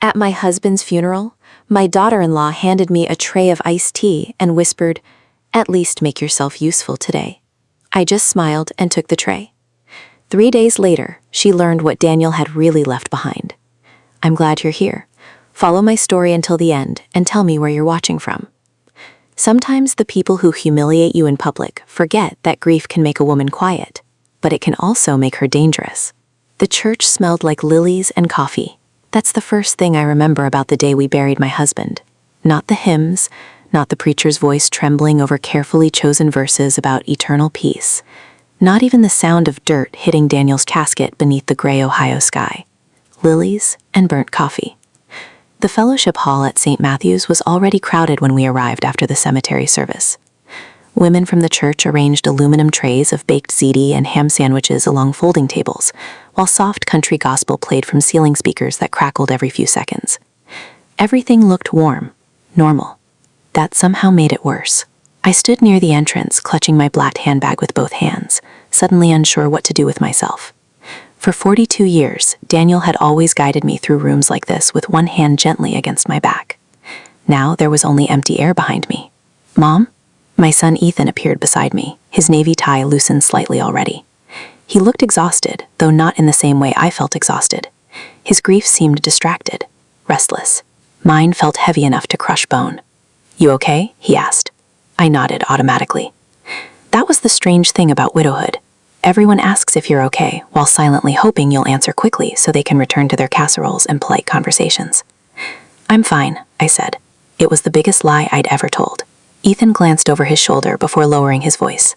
At my husband's funeral, my daughter-in-law handed me a tray of iced tea and whispered, "At least make yourself useful today." I just smiled and took the tray. 3 days later, she learned what Daniel had really left behind. I'm glad you're here. Follow my story until the end and tell me where you're watching from. Sometimes the people who humiliate you in public forget that grief can make a woman quiet, but it can also make her dangerous. The church smelled like lilies and coffee. That's the first thing I remember about the day we buried my husband. Not the hymns, not the preacher's voice trembling over carefully chosen verses about eternal peace. Not even the sound of dirt hitting Daniel's casket beneath the gray Ohio sky. Lilies and burnt coffee. The fellowship hall at St. Matthew's was already crowded when we arrived after the cemetery service. Women from the church arranged aluminum trays of baked ziti and ham sandwiches along folding tables, while soft country gospel played from ceiling speakers that crackled every few seconds. Everything looked warm, normal. That somehow made it worse. I stood near the entrance, clutching my black handbag with both hands, suddenly unsure what to do with myself. For 42 years, Daniel had always guided me through rooms like this with one hand gently against my back. Now there was only empty air behind me. "Mom?" My son Ethan appeared beside me, his navy tie loosened slightly already. He looked exhausted, though not in the same way I felt exhausted. His grief seemed distracted, restless. Mine felt heavy enough to crush bone. "You okay?" he asked. I nodded automatically. That was the strange thing about widowhood. Everyone asks if you're okay, while silently hoping you'll answer quickly so they can return to their casseroles and polite conversations. "I'm fine," I said. It was the biggest lie I'd ever told. Ethan glanced over his shoulder before lowering his voice.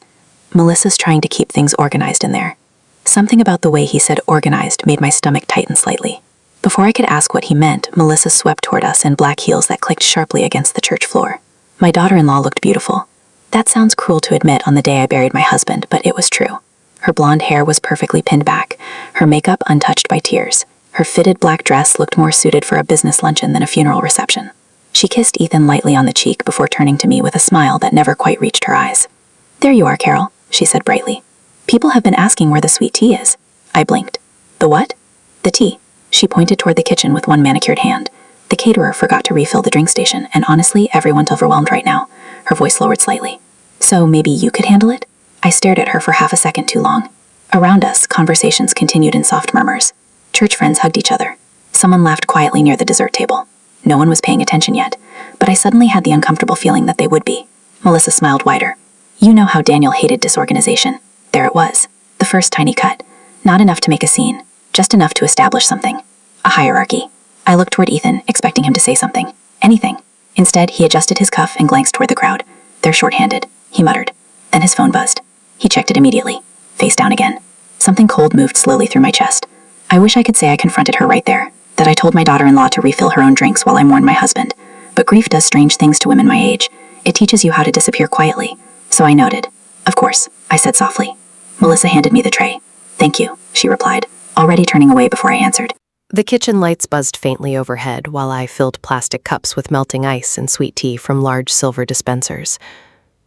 "Melissa's trying to keep things organized in there." Something about the way he said organized made my stomach tighten slightly. Before I could ask what he meant, Melissa swept toward us in black heels that clicked sharply against the church floor. My daughter-in-law looked beautiful. That sounds cruel to admit on the day I buried my husband, but it was true. Her blonde hair was perfectly pinned back, her makeup untouched by tears. Her fitted black dress looked more suited for a business luncheon than a funeral reception. She kissed Ethan lightly on the cheek before turning to me with a smile that never quite reached her eyes. "There you are, Carol," she said brightly. "People have been asking where the sweet tea is." I blinked. "The what?" "The tea." She pointed toward the kitchen with one manicured hand. The caterer forgot to refill the drink station, and honestly, everyone's overwhelmed right now. Her voice lowered slightly. "So maybe you could handle it?" I stared at her for half a second too long. Around us, conversations continued in soft murmurs. Church friends hugged each other. Someone laughed quietly near the dessert table. No one was paying attention yet, but I suddenly had the uncomfortable feeling that they would be. Melissa smiled wider. "You know how Daniel hated disorganization." There it was. The first tiny cut. Not enough to make a scene, just enough to establish something. A hierarchy. I looked toward Ethan, expecting him to say something. Anything. Instead, he adjusted his cuff and glanced toward the crowd. "They're short-handed," he muttered. Then his phone buzzed. He checked it immediately. Face down again. Something cold moved slowly through my chest. I wish I could say I confronted her right there, that I told my daughter-in-law to refill her own drinks while I mourned my husband. But grief does strange things to women my age. It teaches you how to disappear quietly. So I noted. "Of course," I said softly. Melissa handed me the tray. "Thank you," she replied, already turning away before I answered. The kitchen lights buzzed faintly overhead while I filled plastic cups with melting ice and sweet tea from large silver dispensers.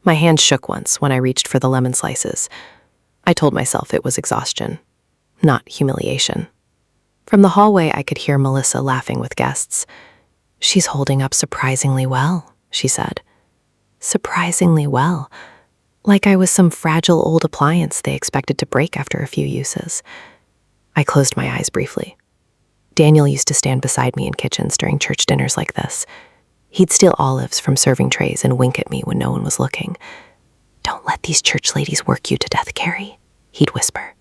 My hand shook once when I reached for the lemon slices. I told myself it was exhaustion, not humiliation. From the hallway, I could hear Melissa laughing with guests. "She's holding up surprisingly well," she said. Surprisingly well. Like I was some fragile old appliance they expected to break after a few uses. I closed my eyes briefly. Daniel used to stand beside me in kitchens during church dinners like this. He'd steal olives from serving trays and wink at me when no one was looking. "Don't let these church ladies work you to death, Carrie," he'd whisper.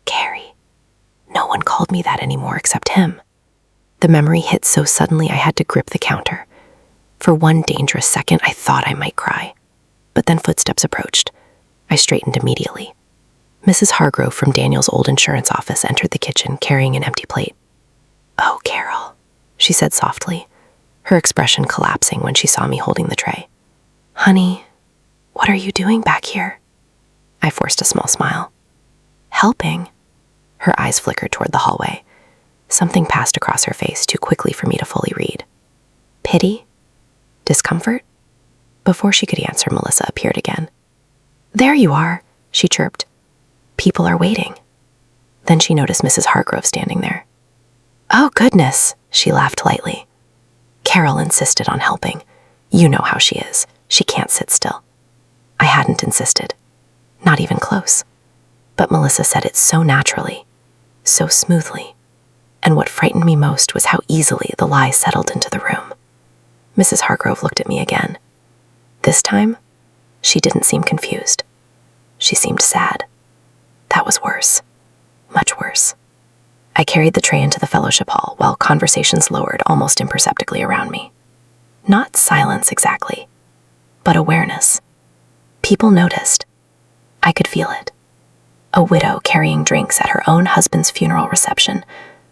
Carrie. No one called me that anymore except him. The memory hit so suddenly I had to grip the counter. For one dangerous second, I thought I might cry. But then footsteps approached. I straightened immediately. Mrs. Hargrove from Daniel's old insurance office entered the kitchen carrying an empty plate. "Oh, Carol," she said softly, her expression collapsing when she saw me holding the tray. "Honey, what are you doing back here?" I forced a small smile. "Helping." Her eyes flickered toward the hallway. Something passed across her face too quickly for me to fully read. Pity? Discomfort? Before she could answer, Melissa appeared again. "There you are," she chirped. "People are waiting." Then she noticed Mrs. Hargrove standing there. Oh, goodness, she laughed lightly. Carol insisted on helping. You know how she is. She can't sit still. I hadn't insisted. Not even close. But Melissa said it so naturally, so smoothly. And what frightened me most was how easily the lie settled into the room. Mrs. Hargrove looked at me again. This time, she didn't seem confused. She seemed sad. That was worse. Much worse. I carried the tray into the fellowship hall while conversations lowered almost imperceptibly around me. Not silence exactly, but awareness. People noticed. I could feel it. A widow carrying drinks at her own husband's funeral reception,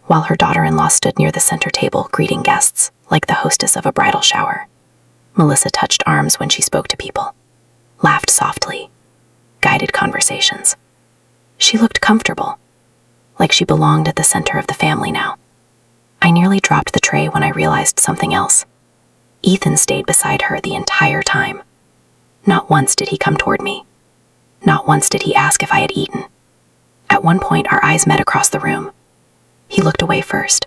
while her daughter-in-law stood near the center table greeting guests like the hostess of a bridal shower. Melissa touched arms when she spoke to people, laughed softly, guided conversations. She looked comfortable, like she belonged at the center of the family now. I nearly dropped the tray when I realized something else. Ethan stayed beside her the entire time. Not once did he come toward me. Not once did he ask if I had eaten. At one point, our eyes met across the room. He looked away first.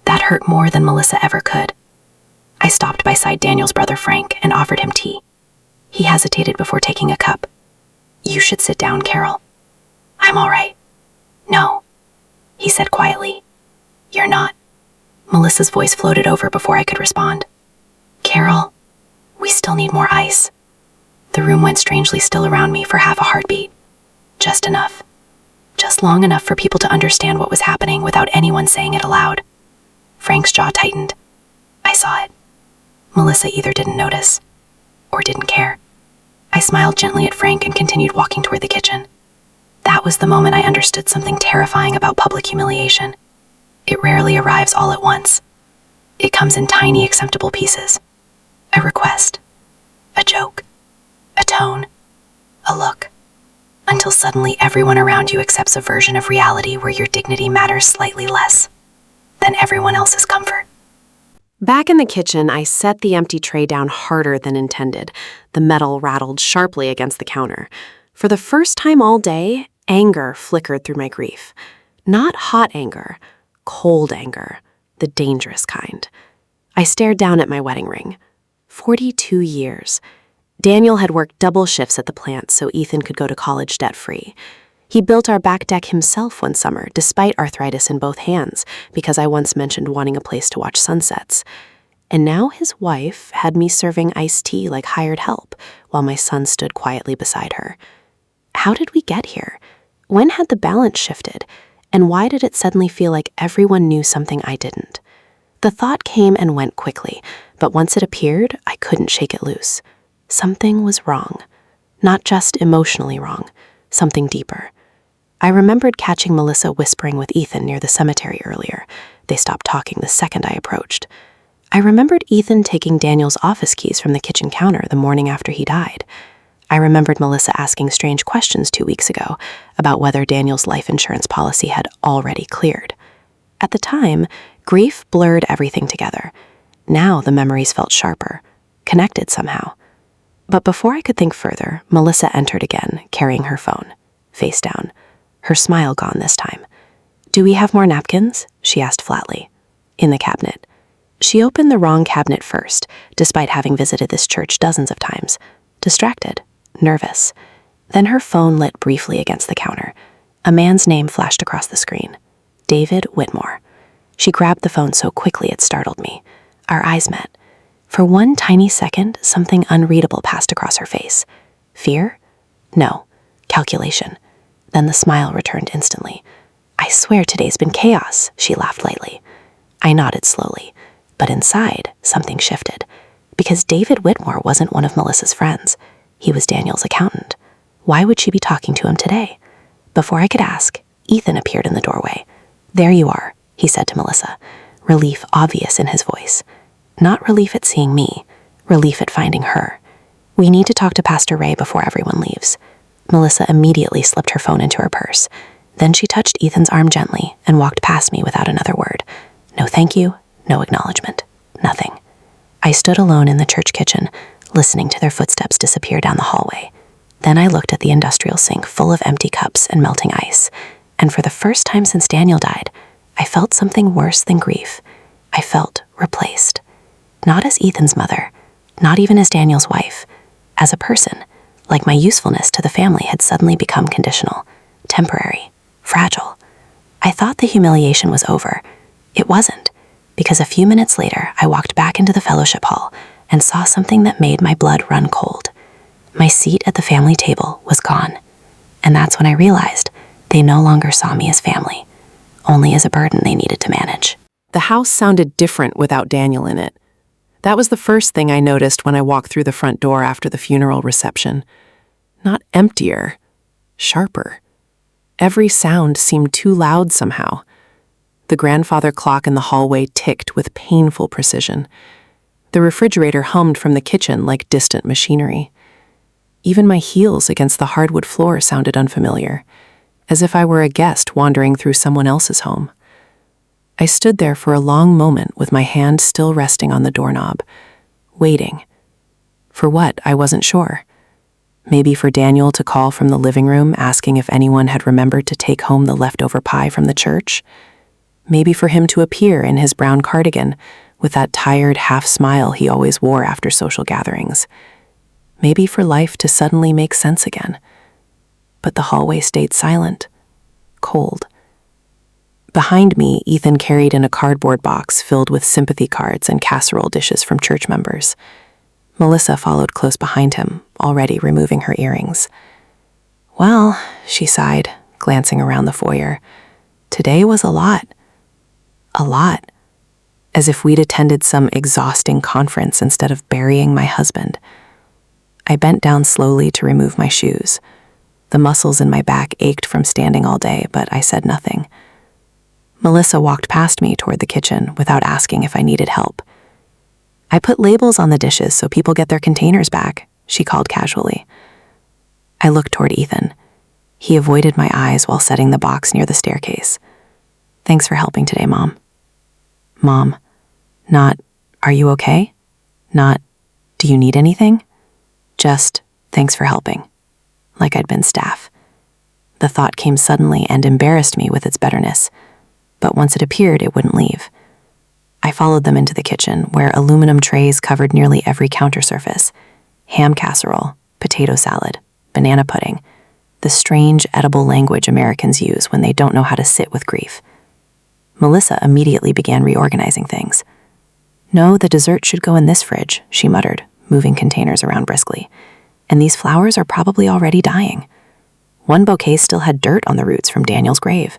That hurt more than Melissa ever could. I stopped beside Daniel's brother Frank and offered him tea. He hesitated before taking a cup. "You should sit down, Carol." "I'm all right." "No," he said quietly. "You're not." Melissa's voice floated over before I could respond. "Carol, we still need more ice." The room went strangely still around me for half a heartbeat. Just enough. Just long enough for people to understand what was happening without anyone saying it aloud. Frank's jaw tightened. I saw it. Melissa either didn't notice or didn't care. I smiled gently at Frank and continued walking toward the kitchen. That was the moment I understood something terrifying about public humiliation. It rarely arrives all at once. It comes in tiny, acceptable pieces. A request, a joke, a tone, a look, until suddenly everyone around you accepts a version of reality where your dignity matters slightly less than everyone else's comfort. Back in the kitchen, I set the empty tray down harder than intended. The metal rattled sharply against the counter. For the first time all day, anger flickered through my grief. Not hot anger, cold anger, the dangerous kind. I stared down at my wedding ring. 42 years. Daniel had worked double shifts at the plant so Ethan could go to college debt-free. He built our back deck himself one summer, despite arthritis in both hands, because I once mentioned wanting a place to watch sunsets. And now his wife had me serving iced tea like hired help, while my son stood quietly beside her. How did we get here? When had the balance shifted? And why did it suddenly feel like everyone knew something I didn't? The thought came and went quickly, but once it appeared, I couldn't shake it loose. Something was wrong. Not just emotionally wrong, something deeper. I remembered catching Melissa whispering with Ethan near the cemetery earlier. They stopped talking the second I approached. I remembered Ethan taking Daniel's office keys from the kitchen counter the morning after he died. I remembered Melissa asking strange questions 2 weeks ago about whether Daniel's life insurance policy had already cleared. At the time, grief blurred everything together. Now the memories felt sharper, connected somehow. But before I could think further, Melissa entered again, carrying her phone, face down, her smile gone this time. "Do we have more napkins?" she asked flatly. "In the cabinet." She opened the wrong cabinet first, despite having visited this church dozens of times. Distracted, nervous. Then her phone lit briefly against the counter. A man's name flashed across the screen. David Whitmore. She grabbed the phone so quickly it startled me. Our eyes met. For one tiny second, something unreadable passed across her face. Fear? No. Calculation. Then the smile returned instantly. "I swear today's been chaos," she laughed lightly. I nodded slowly, but inside, something shifted. Because David Whitmore wasn't one of Melissa's friends. He was Daniel's accountant. Why would she be talking to him today? Before I could ask, Ethan appeared in the doorway. "There you are," he said to Melissa, relief obvious in his voice. Not relief at seeing me, relief at finding her. "We need to talk to Pastor Ray before everyone leaves." Melissa immediately slipped her phone into her purse. Then she touched Ethan's arm gently and walked past me without another word. No thank you, no acknowledgement, nothing. I stood alone in the church kitchen, listening to their footsteps disappear down the hallway. Then I looked at the industrial sink full of empty cups and melting ice, and for the first time since Daniel died, I felt something worse than grief. I felt replaced. Not as Ethan's mother, not even as Daniel's wife. As a person, like my usefulness to the family had suddenly become conditional, temporary, fragile. I thought the humiliation was over. It wasn't, because a few minutes later I walked back into the fellowship hall and saw something that made my blood run cold. My seat at the family table was gone. And that's when I realized they no longer saw me as family, only as a burden they needed to manage. The house sounded different without Daniel in it. That was the first thing I noticed when I walked through the front door after the funeral reception. Not emptier, sharper. Every sound seemed too loud somehow. The grandfather clock in the hallway ticked with painful precision. The refrigerator hummed from the kitchen like distant machinery. Even my heels against the hardwood floor sounded unfamiliar, as if I were a guest wandering through someone else's home. I stood there for a long moment with my hand still resting on the doorknob, waiting. For what, I wasn't sure. Maybe for Daniel to call from the living room asking if anyone had remembered to take home the leftover pie from the church. Maybe for him to appear in his brown cardigan with that tired half-smile he always wore after social gatherings. Maybe for life to suddenly make sense again. But the hallway stayed silent, cold. Behind me, Ethan carried in a cardboard box filled with sympathy cards and casserole dishes from church members. Melissa followed close behind him, already removing her earrings. Well, she sighed, glancing around the foyer. Today was a lot. A lot. As if we'd attended some exhausting conference instead of burying my husband. I bent down slowly to remove my shoes. The muscles in my back ached from standing all day, but I said nothing. Melissa walked past me toward the kitchen without asking if I needed help. I put labels on the dishes so people get their containers back, she called casually. I looked toward Ethan. He avoided my eyes while setting the box near the staircase. Thanks for helping today, Mom. Mom. Not, are you okay? Not, do you need anything? Just, thanks for helping. Like I'd been staff. The thought came suddenly and embarrassed me with its bitterness. But once it appeared, it wouldn't leave. I followed them into the kitchen, where aluminum trays covered nearly every counter surface. Ham casserole, potato salad, banana pudding, the strange edible language Americans use when they don't know how to sit with grief. Melissa immediately began reorganizing things. No, the dessert should go in this fridge, she muttered, moving containers around briskly. And these flowers are probably already dying. One bouquet still had dirt on the roots from Daniel's grave.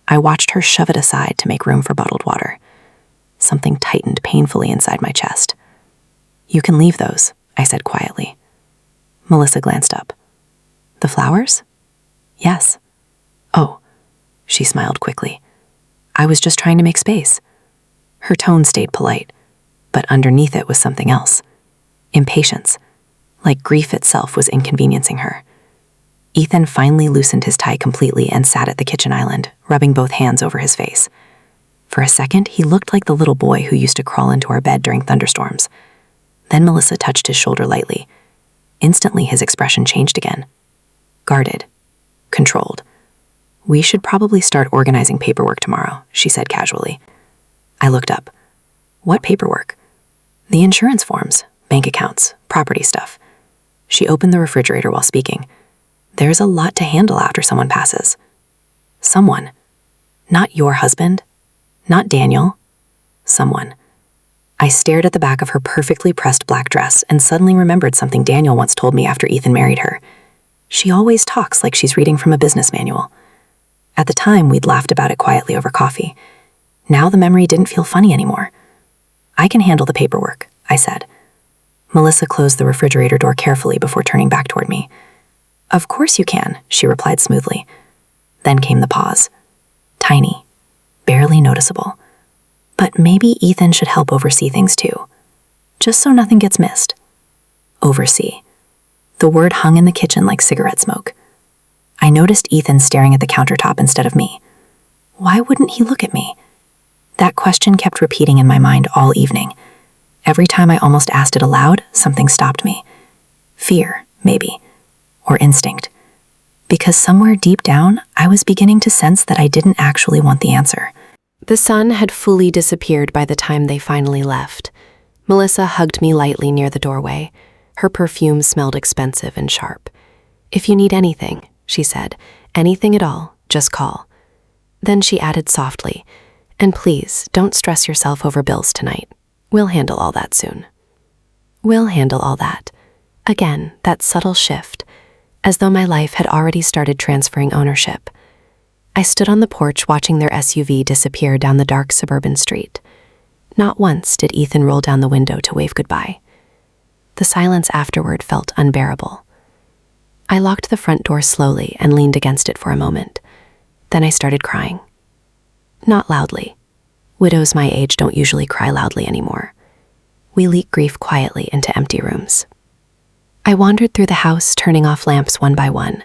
I watched her shove it aside to make room for bottled water. Something tightened painfully inside my chest. You can leave those, I said quietly. Melissa glanced up. The flowers? Yes. Oh, she smiled quickly. I was just trying to make space. Her tone stayed polite, but underneath it was something else. Impatience, like grief itself was inconveniencing her. Ethan finally loosened his tie completely and sat at the kitchen island, rubbing both hands over his face. For a second, he looked like the little boy who used to crawl into our bed during thunderstorms. Then Melissa touched his shoulder lightly. Instantly, his expression changed again. Guarded. Controlled. We should probably start organizing paperwork tomorrow, she said casually. I looked up. What paperwork? The insurance forms, bank accounts, property stuff. She opened the refrigerator while speaking. There's a lot to handle after someone passes. Someone. Not your husband. Not Daniel. Someone. I stared at the back of her perfectly pressed black dress and suddenly remembered something Daniel once told me after Ethan married her. She always talks like she's reading from a business manual. At the time, we'd laughed about it quietly over coffee. Now the memory didn't feel funny anymore. I can handle the paperwork, I said. Melissa closed the refrigerator door carefully before turning back toward me. Of course you can, she replied smoothly. Then came the pause. Tiny. Barely noticeable. But maybe Ethan should help oversee things too. Just so nothing gets missed. Oversee. The word hung in the kitchen like cigarette smoke. I noticed Ethan staring at the countertop instead of me. Why wouldn't he look at me? That question kept repeating in my mind all evening. Every time I almost asked it aloud, something stopped me. Fear, maybe. Or instinct. Because somewhere deep down, I was beginning to sense that I didn't actually want the answer. The sun had fully disappeared by the time they finally left. Melissa hugged me lightly near the doorway. Her perfume smelled expensive and sharp. "If you need anything," she said, "anything at all, just call." Then she added softly, "And please, don't stress yourself over bills tonight. We'll handle all that soon." We'll handle all that. Again, that subtle shift, as though my life had already started transferring ownership. I stood on the porch watching their SUV disappear down the dark suburban street. Not once did Ethan roll down the window to wave goodbye. The silence afterward felt unbearable. I locked the front door slowly and leaned against it for a moment. Then I started crying. Not loudly. Widows my age don't usually cry loudly anymore. We leak grief quietly into empty rooms. I wandered through the house, turning off lamps one by one.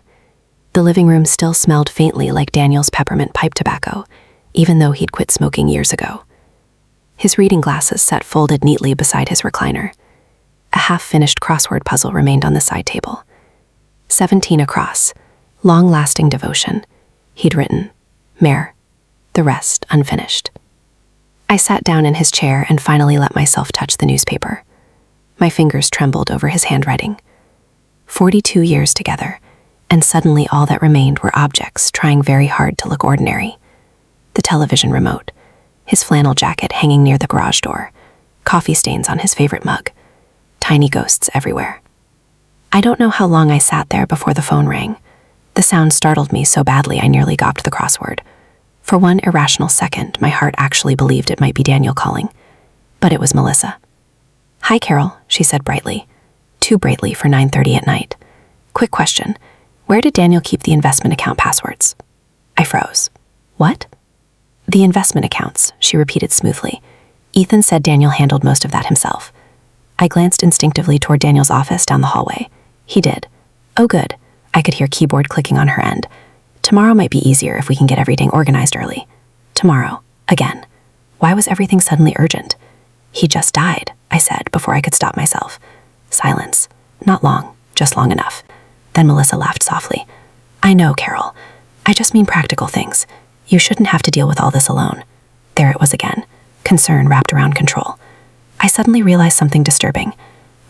The living room still smelled faintly like Daniel's peppermint pipe tobacco, even though he'd quit smoking years ago. His reading glasses sat folded neatly beside his recliner. A half-finished crossword puzzle remained on the side table. 17 across, long-lasting devotion. He'd written, Mare, the rest unfinished. I sat down in his chair and finally let myself touch the newspaper. My fingers trembled over his handwriting. 42 years together, and suddenly all that remained were objects trying very hard to look ordinary. The television remote, his flannel jacket hanging near the garage door, coffee stains on his favorite mug, tiny ghosts everywhere. I don't know how long I sat there before the phone rang. The sound startled me so badly I nearly gawped the crossword. For one irrational second, my heart actually believed it might be Daniel calling. But it was Melissa. "Hi, Carol," she said brightly. Too brightly for 9:30 at night. "Quick question. Where did Daniel keep the investment account passwords?" I froze. "What?" "The investment accounts," she repeated smoothly. "Ethan said Daniel handled most of that himself." I glanced instinctively toward Daniel's office down the hallway. He did. "Oh, good." I could hear keyboard clicking on her end. "Tomorrow might be easier if we can get everything organized early." Tomorrow. Again. Why was everything suddenly urgent? "He just died," I said before I could stop myself. Silence. Not long, just long enough. Then Melissa laughed softly. "I know, Carol. I just mean practical things. You shouldn't have to deal with all this alone." There it was again. Concern wrapped around control. I suddenly realized something disturbing.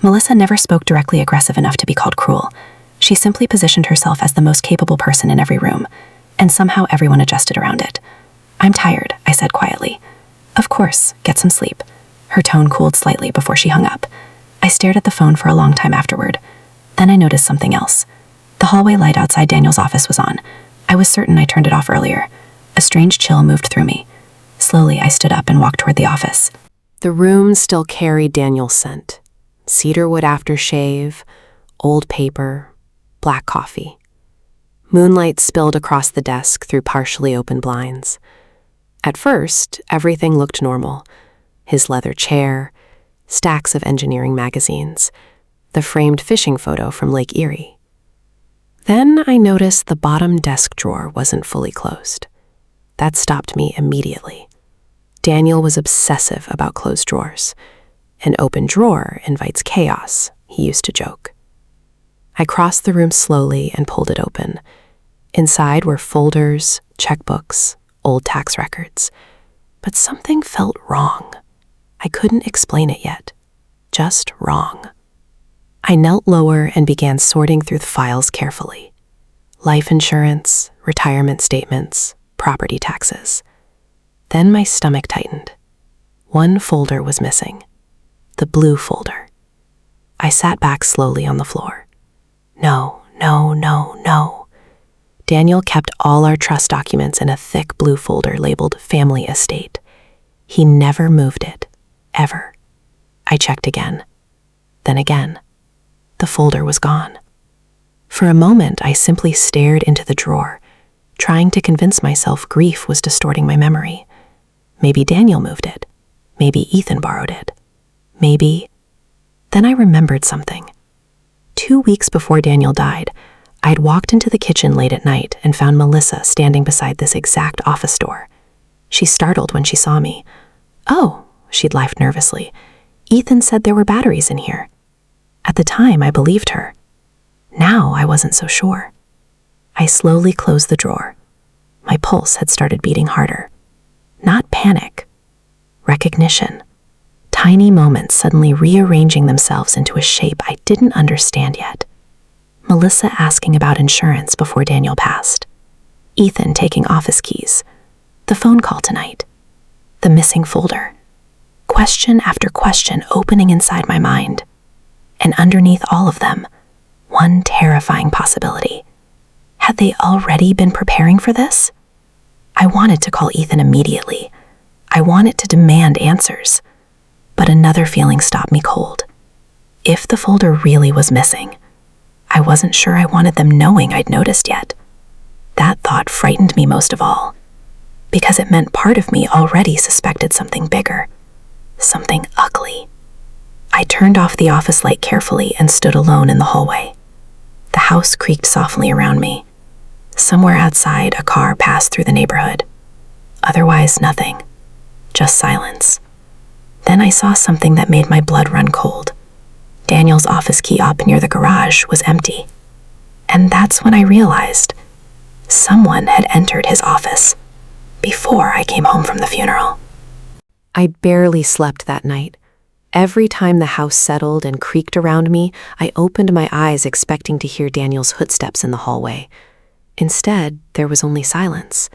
Melissa never spoke directly aggressive enough to be called cruel. She simply positioned herself as the most capable person in every room, and somehow everyone adjusted around it. "I'm tired," I said quietly. "Of course, get some sleep." Her tone cooled slightly before she hung up. I stared at the phone for a long time afterward. Then I noticed something else. The hallway light outside Daniel's office was on. I was certain I turned it off earlier. A strange chill moved through me. Slowly, I stood up and walked toward the office. The room still carried Daniel's scent. Cedarwood aftershave, old paper, black coffee. Moonlight spilled across the desk through partially open blinds. At first, everything looked normal. His leather chair, stacks of engineering magazines, the framed fishing photo from Lake Erie. Then I noticed the bottom desk drawer wasn't fully closed. That stopped me immediately. Daniel was obsessive about closed drawers. "An open drawer invites chaos," he used to joke. I crossed the room slowly and pulled it open. Inside were folders, checkbooks, old tax records. But something felt wrong. I couldn't explain it yet. Just wrong. I knelt lower and began sorting through the files carefully. Life insurance, retirement statements, property taxes. Then my stomach tightened. One folder was missing. The blue folder. I sat back slowly on the floor. No. Daniel kept all our trust documents in a thick blue folder labeled Family Estate. He never moved it. Ever. I checked again. Then again. The folder was gone. For a moment, I simply stared into the drawer, trying to convince myself grief was distorting my memory. Maybe Daniel moved it. Maybe Ethan borrowed it. Maybe... Then I remembered something. 2 weeks before Daniel died, I'd walked into the kitchen late at night and found Melissa standing beside this exact office door. She startled when she saw me. "Oh," she'd laughed nervously. "Ethan said there were batteries in here." At the time, I believed her. Now, I wasn't so sure. I slowly closed the drawer. My pulse had started beating harder. Not panic. Recognition. Tiny moments suddenly rearranging themselves into a shape I didn't understand yet. Melissa asking about insurance before Daniel passed. Ethan taking office keys. The phone call tonight. The missing folder. Question after question opening inside my mind. And underneath all of them, one terrifying possibility. Had they already been preparing for this? I wanted to call Ethan immediately. I wanted to demand answers. But another feeling stopped me cold. If the folder really was missing, I wasn't sure I wanted them knowing I'd noticed yet. That thought frightened me most of all, because it meant part of me already suspected something bigger, something ugly. I turned off the office light carefully and stood alone in the hallway. The house creaked softly around me. Somewhere outside, a car passed through the neighborhood. Otherwise, nothing. Just silence. Then I saw something that made my blood run cold. Daniel's office key up near the garage was empty. And that's when I realized someone had entered his office before I came home from the funeral. I barely slept that night. Every time the house settled and creaked around me, I opened my eyes expecting to hear Daniel's footsteps in the hallway. Instead, there was only silence,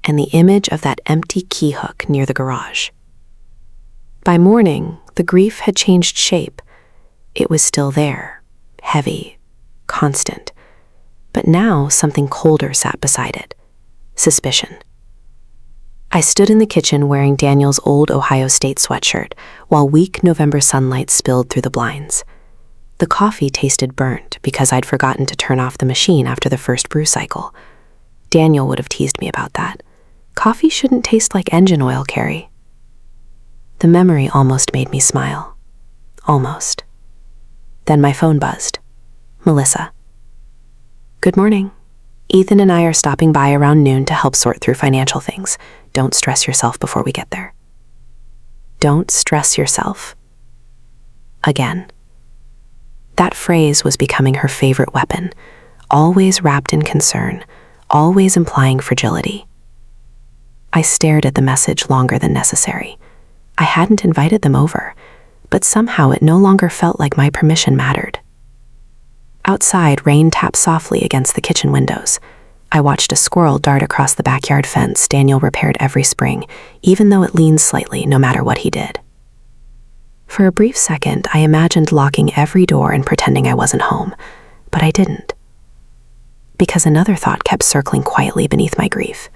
and the image of that empty key hook near the garage. By morning, the grief had changed shape. It was still there, heavy, constant. But now something colder sat beside it. Suspicion. I stood in the kitchen wearing Daniel's old Ohio State sweatshirt while weak November sunlight spilled through the blinds. The coffee tasted burnt because I'd forgotten to turn off the machine after the first brew cycle. Daniel would have teased me about that. Coffee shouldn't taste like engine oil, Carrie. The memory almost made me smile. Almost. Then my phone buzzed. Melissa. Good morning. Ethan and I are stopping by around noon to help sort through financial things. Don't stress yourself before we get there. Don't stress yourself. Again. That phrase was becoming her favorite weapon, always wrapped in concern, always implying fragility. I stared at the message longer than necessary. I hadn't invited them over, but somehow it no longer felt like my permission mattered. Outside, rain tapped softly against the kitchen windows. I watched a squirrel dart across the backyard fence Daniel repaired every spring, even though it leaned slightly no matter what he did. For a brief second, I imagined locking every door and pretending I wasn't home, but I didn't. Because another thought kept circling quietly beneath my grief.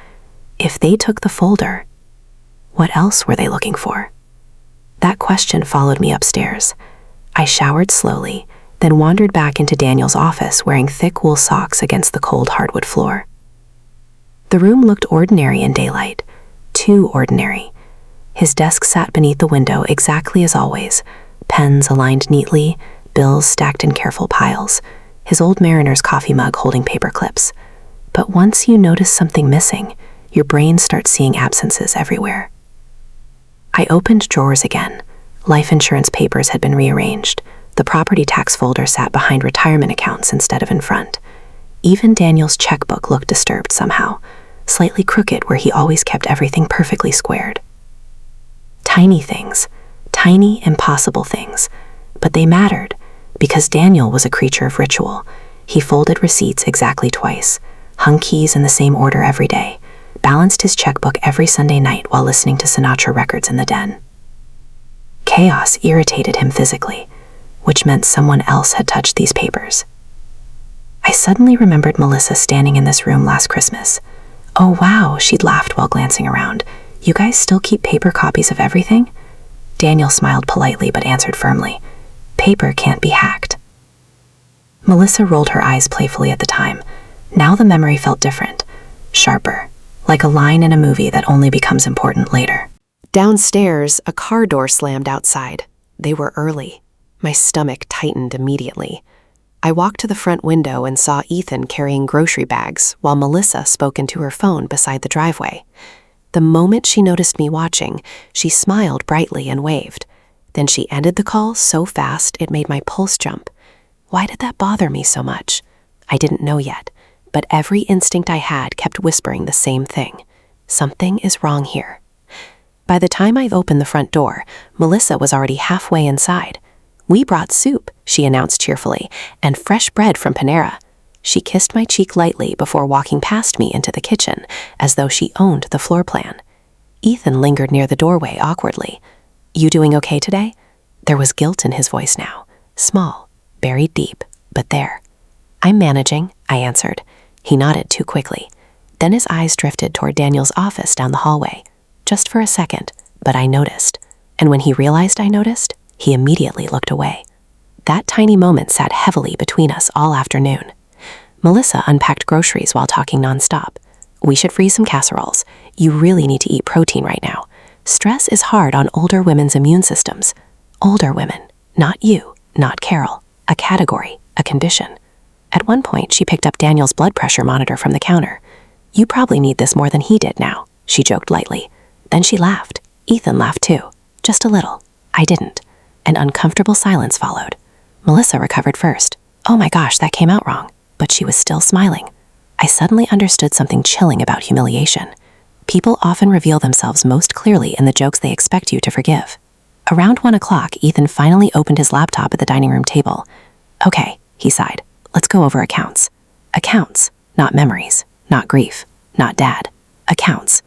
If they took the folder, what else were they looking for? That question followed me upstairs. I showered slowly, then wandered back into Daniel's office wearing thick wool socks against the cold hardwood floor. The room looked ordinary in daylight, too ordinary. His desk sat beneath the window exactly as always, pens aligned neatly, bills stacked in careful piles, his old mariner's coffee mug holding paper clips. But once you notice something missing, your brain starts seeing absences everywhere. I opened drawers again. Life insurance papers had been rearranged. The property tax folder sat behind retirement accounts instead of in front. Even Daniel's checkbook looked disturbed somehow, slightly crooked where he always kept everything perfectly squared. Tiny things, tiny, impossible things, but they mattered because Daniel was a creature of ritual. He folded receipts exactly twice, hung keys in the same order every day, balanced his checkbook every Sunday night while listening to Sinatra records in the den. Chaos irritated him physically, which meant someone else had touched these papers. I suddenly remembered Melissa standing in this room last Christmas. Oh wow, she'd laughed while glancing around. You guys still keep paper copies of everything? Daniel smiled politely but answered firmly. Paper can't be hacked. Melissa rolled her eyes playfully at the time. Now the memory felt different, sharper, like a line in a movie that only becomes important later. Downstairs, a car door slammed outside. They were early. My stomach tightened immediately. I walked to the front window and saw Ethan carrying grocery bags while Melissa spoke into her phone beside the driveway. The moment she noticed me watching, she smiled brightly and waved. Then she ended the call so fast it made my pulse jump. Why did that bother me so much? I didn't know yet, but every instinct I had kept whispering the same thing. Something is wrong here. By the time I opened the front door, Melissa was already halfway inside. "We brought soup," she announced cheerfully, "and fresh bread from Panera." She kissed my cheek lightly before walking past me into the kitchen, as though she owned the floor plan. Ethan lingered near the doorway awkwardly. "You doing okay today?" There was guilt in his voice now, small, buried deep, but there. "I'm managing," I answered. He nodded too quickly. Then his eyes drifted toward Daniel's office down the hallway. Just for a second, but I noticed. And when he realized I noticed, he immediately looked away. That tiny moment sat heavily between us all afternoon. Melissa unpacked groceries while talking nonstop. "We should freeze some casseroles. You really need to eat protein right now. Stress is hard on older women's immune systems. Older women, not you, not Carol. A category, a condition." At one point, she picked up Daniel's blood pressure monitor from the counter. "You probably need this more than he did now," she joked lightly. Then she laughed. Ethan laughed too. Just a little. I didn't. An uncomfortable silence followed. Melissa recovered first. "Oh my gosh, that came out wrong." But she was still smiling. I suddenly understood something chilling about humiliation. People often reveal themselves most clearly in the jokes they expect you to forgive. Around 1 o'clock, Ethan finally opened his laptop at the dining room table. "Okay," he sighed. "Let's go over accounts." Accounts, not memories, not grief, not dad. Accounts.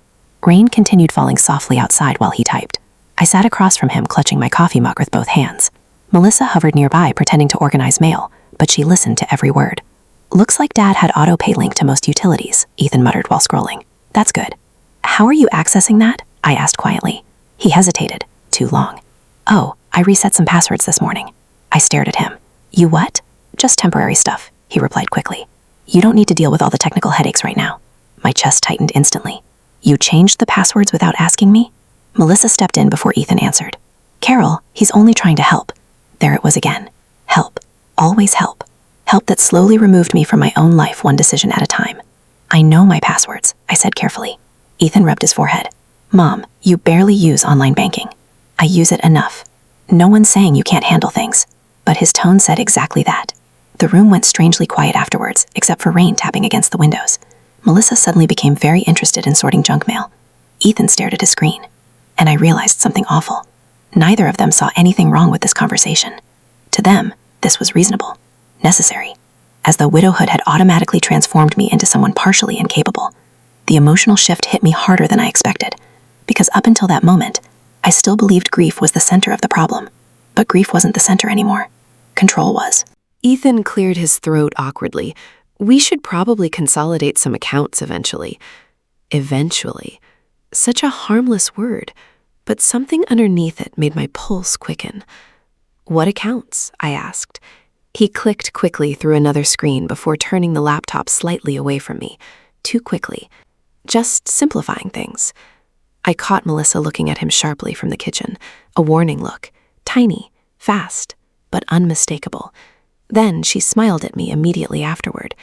Rain continued falling softly outside while he typed. I sat across from him, clutching my coffee mug with both hands. Melissa hovered nearby, pretending to organize mail, but she listened to every word. "Looks like Dad had auto-pay linked to most utilities," Ethan muttered while scrolling. "That's good." "How are you accessing that?" I asked quietly. He hesitated. Too long. "Oh, I reset some passwords this morning." I stared at him. "You what?" "Just temporary stuff," he replied quickly. "You don't need to deal with all the technical headaches right now." My chest tightened instantly. "You changed the passwords without asking me?" Melissa stepped in before Ethan answered. "Carol, he's only trying to help." There it was again. Help. Always help. Help that slowly removed me from my own life one decision at a time. "I know my passwords," I said carefully. Ethan rubbed his forehead. "Mom, you barely use online banking." "I use it enough." "No one's saying you can't handle things." But his tone said exactly that. The room went strangely quiet afterwards, except for rain tapping against the windows. Melissa suddenly became very interested in sorting junk mail. Ethan stared at his screen. And I realized something awful. Neither of them saw anything wrong with this conversation. To them, this was reasonable. Necessary, as though widowhood had automatically transformed me into someone partially incapable. The emotional shift hit me harder than I expected, because up until that moment, I still believed grief was the center of the problem. But grief wasn't the center anymore. Control was. Ethan cleared his throat awkwardly. "We should probably consolidate some accounts eventually." Eventually. Such a harmless word, but something underneath it made my pulse quicken. "What accounts?" I asked. He clicked quickly through another screen before turning the laptop slightly away from me. Too quickly. Just simplifying things. I caught Melissa looking at him sharply from the kitchen, a warning look. Tiny, fast, but unmistakable. Then she smiled at me immediately afterward.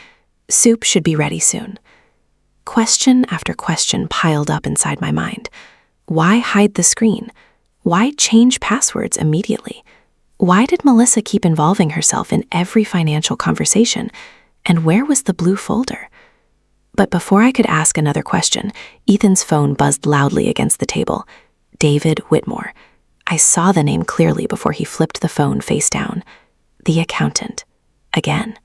"Soup should be ready soon." Question after question piled up inside my mind. Why hide the screen? Why change passwords immediately? Why did Melissa keep involving herself in every financial conversation? And where was the blue folder? But before I could ask another question, Ethan's phone buzzed loudly against the table. David Whitmore. I saw the name clearly before he flipped the phone face down. The accountant. Again.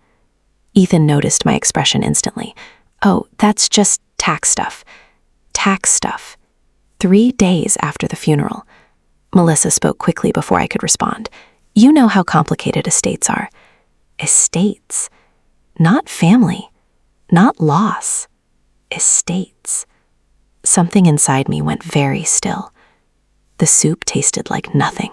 Ethan noticed my expression instantly. "Oh, that's just tax stuff." Tax stuff. 3 days after the funeral. Melissa spoke quickly before I could respond. "You know how complicated estates are." Estates. Not family. Not loss. Estates. Something inside me went very still. The soup tasted like nothing.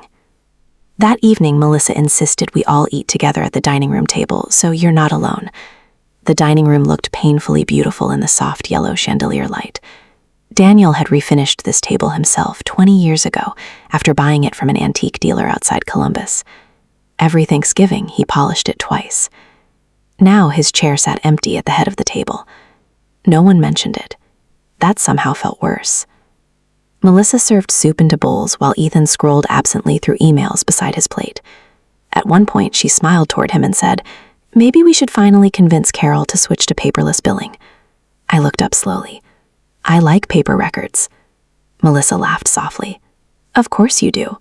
That evening, Melissa insisted we all eat together at the dining room table, so you're not alone. The dining room looked painfully beautiful in the soft yellow chandelier light. Daniel had refinished this table himself 20 years ago after buying it from an antique dealer outside Columbus. Every Thanksgiving, he polished it twice. Now his chair sat empty at the head of the table. No one mentioned it. That somehow felt worse. Melissa served soup into bowls while Ethan scrolled absently through emails beside his plate. At one point, she smiled toward him and said, "Maybe we should finally convince Carol to switch to paperless billing." I looked up slowly. I like paper records. Melissa laughed softly. Of course you do.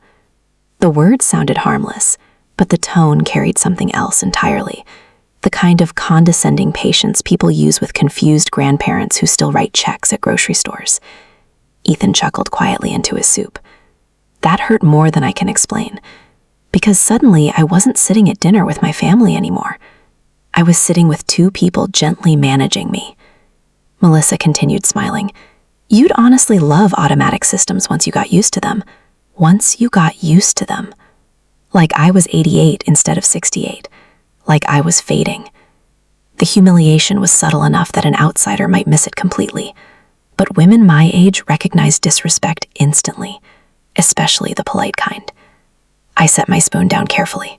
The words sounded harmless, but the tone carried something else entirely. The kind of condescending patience people use with confused grandparents who still write checks at grocery stores. Ethan chuckled quietly into his soup. That hurt more than I can explain, because suddenly I wasn't sitting at dinner with my family anymore. I was sitting with two people gently managing me. Melissa continued smiling. You'd honestly love automatic systems once you got used to them. Once you got used to them. Like I was 88 instead of 68. Like I was fading. The humiliation was subtle enough that an outsider might miss it completely. But women my age recognize disrespect instantly, especially the polite kind. I set my spoon down carefully.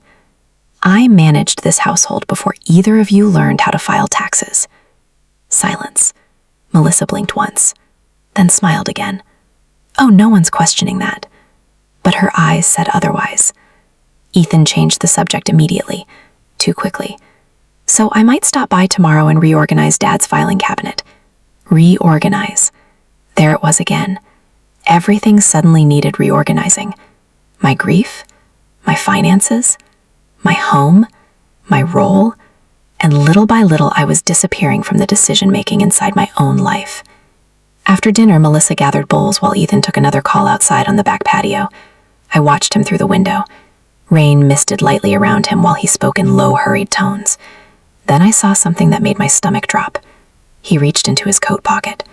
I managed this household before either of you learned how to file taxes. Silence. Melissa blinked once, then smiled again. Oh, no one's questioning that. But her eyes said otherwise. Ethan changed the subject immediately, too quickly. So I might stop by tomorrow and reorganize Dad's filing cabinet. Reorganize. There it was again. Everything suddenly needed reorganizing. My grief, my finances, my home, my role, and little by little I was disappearing from the decision-making inside my own life. After dinner, Melissa gathered bowls while Ethan took another call outside on the back patio. I watched him through the window. Rain misted lightly around him while he spoke in low, hurried tones. Then I saw something that made my stomach drop. He reached into his coat pocket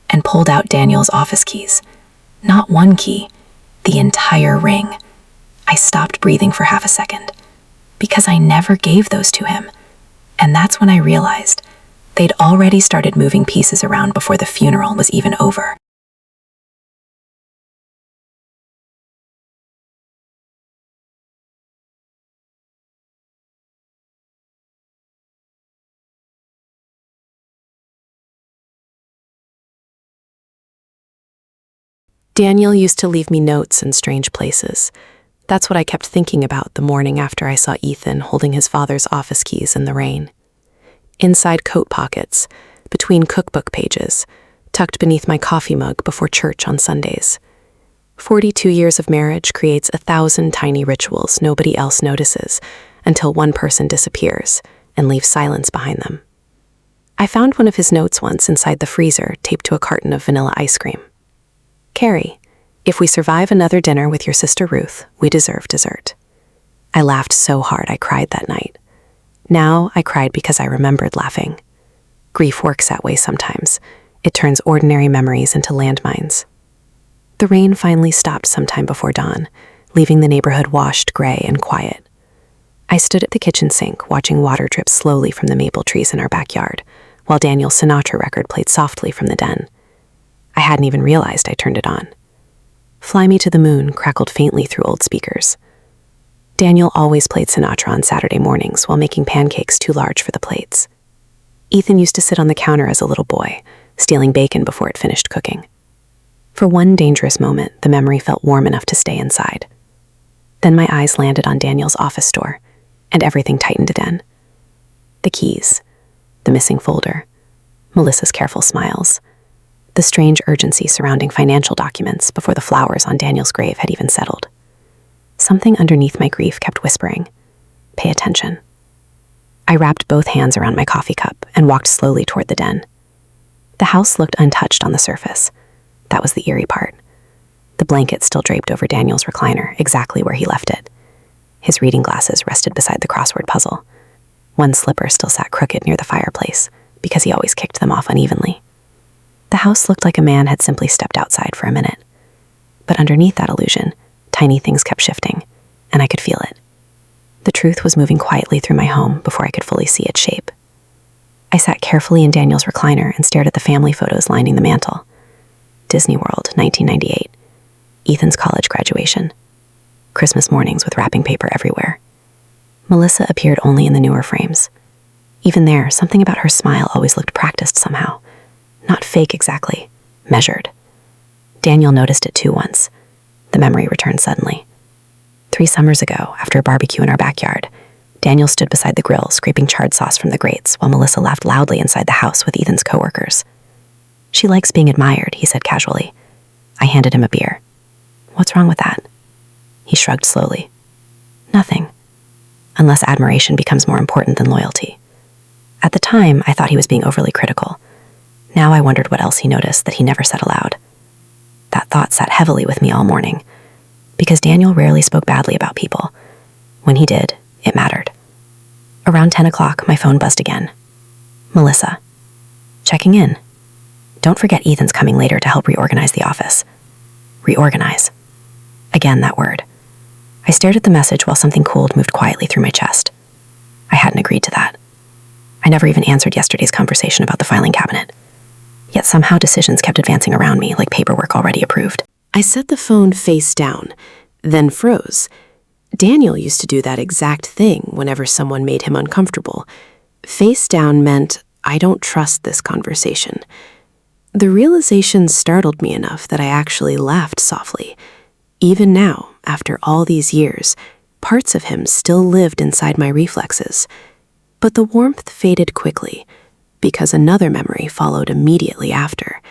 and pulled out Daniel's office keys. Not one key, the entire ring. I stopped breathing for half a second, because I never gave those to him. And that's when I realized they'd already started moving pieces around before the funeral was even over. Daniel used to leave me notes in strange places. That's what I kept thinking about the morning after I saw Ethan holding his father's office keys in the rain. Inside coat pockets, between cookbook pages, tucked beneath my coffee mug before church on Sundays. 42 years of marriage creates 1,000 tiny rituals nobody else notices until one person disappears and leaves silence behind them. I found one of his notes once inside the freezer taped to a carton of vanilla ice cream. Carrie, if we survive another dinner with your sister Ruth, we deserve dessert. I laughed so hard I cried that night. Now I cried because I remembered laughing. Grief works that way sometimes. It turns ordinary memories into landmines. The rain finally stopped sometime before dawn, leaving the neighborhood washed gray and quiet. I stood at the kitchen sink watching water drip slowly from the maple trees in our backyard, while Daniel's Sinatra record played softly from the den. I hadn't even realized I turned it on. Fly Me to the Moon crackled faintly through old speakers. Daniel always played Sinatra on Saturday mornings while making pancakes too large for the plates. Ethan used to sit on the counter as a little boy, stealing bacon before it finished cooking. For one dangerous moment, the memory felt warm enough to stay inside. Then my eyes landed on Daniel's office door, and everything tightened again. The keys, the missing folder, Melissa's careful smiles, the strange urgency surrounding financial documents before the flowers on Daniel's grave had even settled. Something underneath my grief kept whispering, "Pay attention." I wrapped both hands around my coffee cup and walked slowly toward the den. The house looked untouched on the surface. That was the eerie part. The blanket still draped over Daniel's recliner, exactly where he left it. His reading glasses rested beside the crossword puzzle. One slipper still sat crooked near the fireplace, because he always kicked them off unevenly. The house looked like a man had simply stepped outside for a minute. But underneath that illusion, tiny things kept shifting, and I could feel it. The truth was moving quietly through my home before I could fully see its shape. I sat carefully in Daniel's recliner and stared at the family photos lining the mantel. Disney World, 1998. Ethan's college graduation. Christmas mornings with wrapping paper everywhere. Melissa appeared only in the newer frames. Even there, something about her smile always looked practiced somehow. Not fake exactly, measured. Daniel noticed it too once. The memory returned suddenly. 3 summers ago, after a barbecue in our backyard, Daniel stood beside the grill, scraping charred sauce from the grates, while Melissa laughed loudly inside the house with Ethan's coworkers. "She likes being admired," he said casually. I handed him a beer. "What's wrong with that?" He shrugged slowly. "Nothing. Unless admiration becomes more important than loyalty." At the time, I thought he was being overly critical. Now I wondered what else he noticed that he never said aloud. That thought sat heavily with me all morning, because Daniel rarely spoke badly about people. When he did, it mattered. Around 10 o'clock, my phone buzzed again. "Melissa. Checking in. Don't forget Ethan's coming later to help reorganize the office." Reorganize. Again, that word. I stared at the message while something cold moved quietly through my chest. I hadn't agreed to that. I never even answered yesterday's conversation about the filing cabinet. Yet somehow decisions kept advancing around me like paperwork already approved. I set the phone face down, then froze. Daniel used to do that exact thing whenever someone made him uncomfortable. Face down meant, I don't trust this conversation. The realization startled me enough that I actually laughed softly. Even now, after all these years, parts of him still lived inside my reflexes. But the warmth faded quickly, because another memory followed immediately after.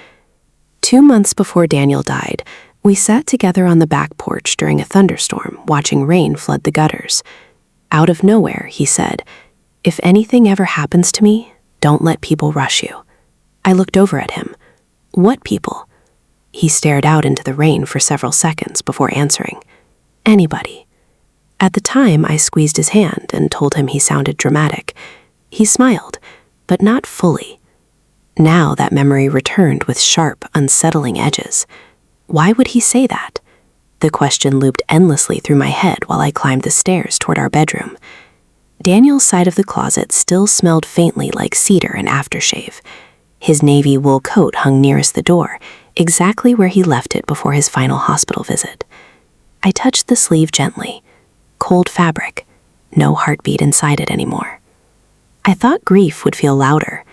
2 months before Daniel died, we sat together on the back porch during a thunderstorm, watching rain flood the gutters. Out of nowhere, he said, "If anything ever happens to me, don't let people rush you." I looked over at him. "What people?" He stared out into the rain for several seconds before answering. "Anybody." At the time, I squeezed his hand and told him he sounded dramatic. He smiled, but not fully. Now that memory returned with sharp, unsettling edges. Why would he say that? The question looped endlessly through my head while I climbed the stairs toward our bedroom. Daniel's side of the closet still smelled faintly like cedar and aftershave. His navy wool coat hung nearest the door, exactly where he left it before his final hospital visit. I touched the sleeve gently. Cold fabric, no heartbeat inside it anymore. I thought grief would feel louder,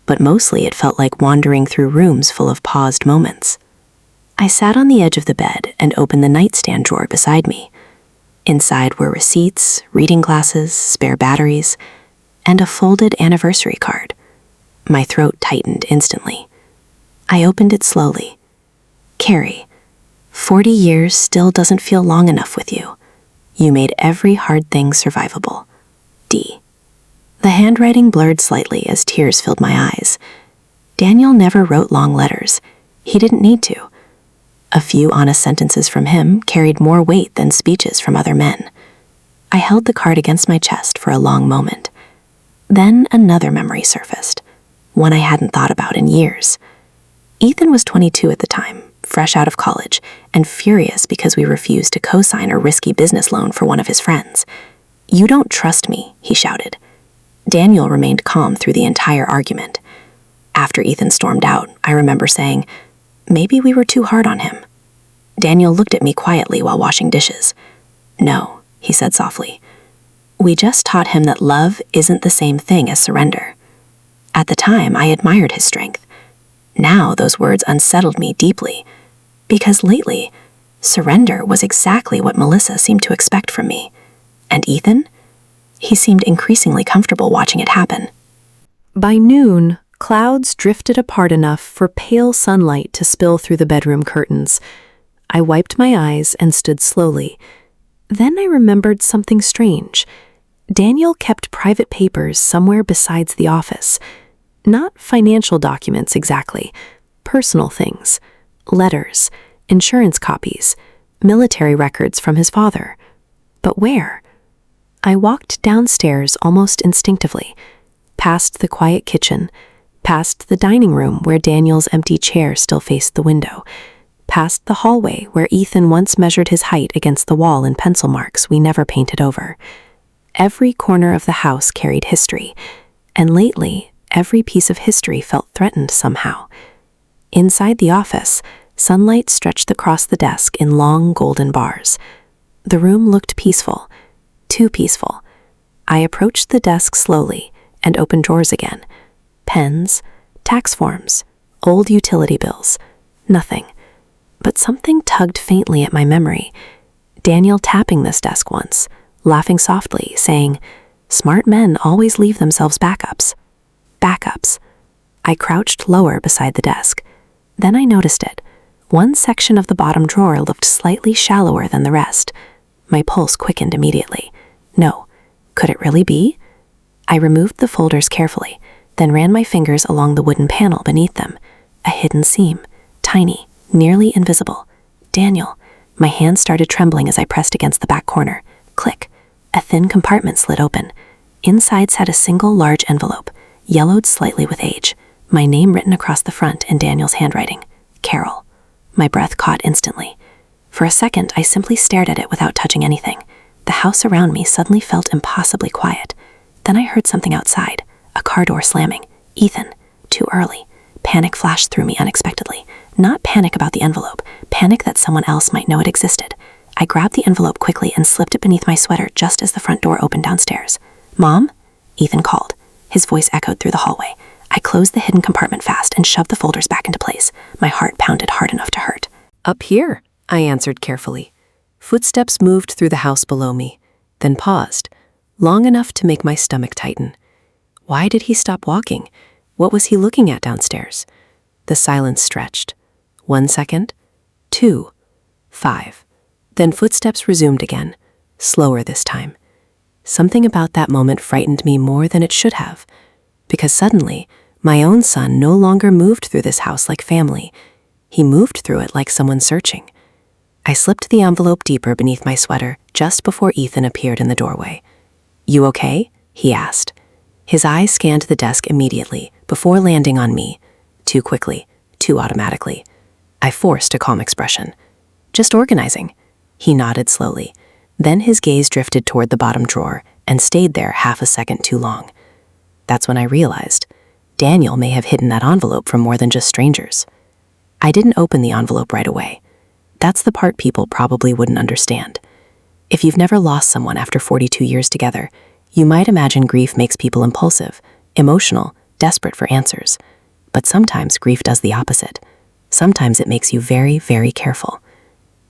but mostly it felt like wandering through rooms full of paused moments. I sat on the edge of the bed and opened the nightstand drawer beside me. Inside were receipts, reading glasses, spare batteries, and a folded anniversary card. My throat tightened instantly. I opened it slowly. "Carrie, 40 years still doesn't feel long enough with you. You made every hard thing survivable. D." The handwriting blurred slightly as tears filled my eyes. Daniel never wrote long letters. He didn't need to. A few honest sentences from him carried more weight than speeches from other men. I held the card against my chest for a long moment. Then another memory surfaced, one I hadn't thought about in years. Ethan was 22 at the time, fresh out of college, and furious because we refused to co-sign a risky business loan for one of his friends. "You don't trust me," he shouted. Daniel remained calm through the entire argument. After Ethan stormed out, I remember saying, "Maybe we were too hard on him." Daniel looked at me quietly while washing dishes. "No," he said softly. "We just taught him that love isn't the same thing as surrender." At the time, I admired his strength. Now those words unsettled me deeply, because lately, surrender was exactly what Melissa seemed to expect from me. And Ethan? He seemed increasingly comfortable watching it happen. By noon, clouds drifted apart enough for pale sunlight to spill through the bedroom curtains. I wiped my eyes and stood slowly. Then I remembered something strange. Daniel kept private papers somewhere besides the office. Not financial documents exactly, personal things, letters, insurance copies, military records from his father. But where? I walked downstairs almost instinctively, past the quiet kitchen, past the dining room where Daniel's empty chair still faced the window, past the hallway where Ethan once measured his height against the wall in pencil marks we never painted over. Every corner of the house carried history, and lately, every piece of history felt threatened somehow. Inside the office, sunlight stretched across the desk in long golden bars. The room looked peaceful, too peaceful. I approached the desk slowly and opened drawers again. Pens, tax forms, old utility bills, nothing. But something tugged faintly at my memory. Daniel tapping this desk once, laughing softly, saying, "Smart men always leave themselves backups." Backups. I crouched lower beside the desk. Then I noticed it. One section of the bottom drawer looked slightly shallower than the rest. My pulse quickened immediately. No, could it really be? I removed the folders carefully, then ran my fingers along the wooden panel beneath them. A hidden seam, tiny, nearly invisible. Daniel. My hand started trembling as I pressed against the back corner. Click. A thin compartment slid open. Inside sat a single large envelope, yellowed slightly with age. My name written across the front in Daniel's handwriting. Carol. My breath caught instantly. For a second, I simply stared at it without touching anything. The house around me suddenly felt impossibly quiet. Then I heard something outside, a car door slamming. Ethan. Too early. Panic flashed through me unexpectedly. Not panic about the envelope, panic that someone else might know it existed. I grabbed the envelope quickly and slipped it beneath my sweater just as the front door opened downstairs. Mom? Ethan called. His voice echoed through the hallway. I closed the hidden compartment fast and shoved the folders back into place. My heart pounded hard enough to hurt. Up here, I answered carefully. Footsteps moved through the house below me, then paused, long enough to make my stomach tighten. Why did he stop walking? What was he looking at downstairs? The silence stretched. 1 second, 2, 5. Then footsteps resumed again, slower this time. Something about that moment frightened me more than it should have, because suddenly, my own son no longer moved through this house like family. He moved through it like someone searching. I slipped the envelope deeper beneath my sweater just before Ethan appeared in the doorway. "You okay?" he asked. His eyes scanned the desk immediately before landing on me, too quickly, too automatically. I forced a calm expression. "Just organizing." He nodded slowly. Then his gaze drifted toward the bottom drawer and stayed there half a second too long. That's when I realized Daniel may have hidden that envelope from more than just strangers. I didn't open the envelope right away. That's the part people probably wouldn't understand. If you've never lost someone after 42 years together, you might imagine grief makes people impulsive, emotional, desperate for answers. But sometimes grief does the opposite. Sometimes it makes you very, very careful.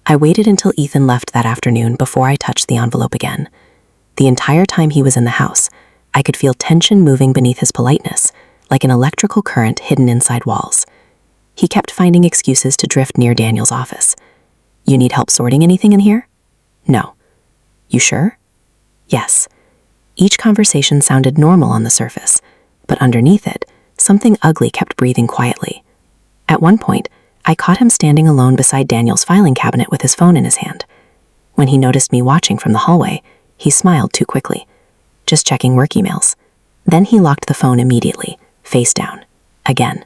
I waited until Ethan left that afternoon before I touched the envelope again. The entire time he was in the house, I could feel tension moving beneath his politeness, like an electrical current hidden inside walls. He kept finding excuses to drift near Daniel's office. "You need help sorting anything in here?" "No." "You sure?" "Yes." Each conversation sounded normal on the surface, but underneath it, something ugly kept breathing quietly. At one point, I caught him standing alone beside Daniel's filing cabinet with his phone in his hand. When he noticed me watching from the hallway, he smiled too quickly. "Just checking work emails." Then he locked the phone immediately, face down. Again.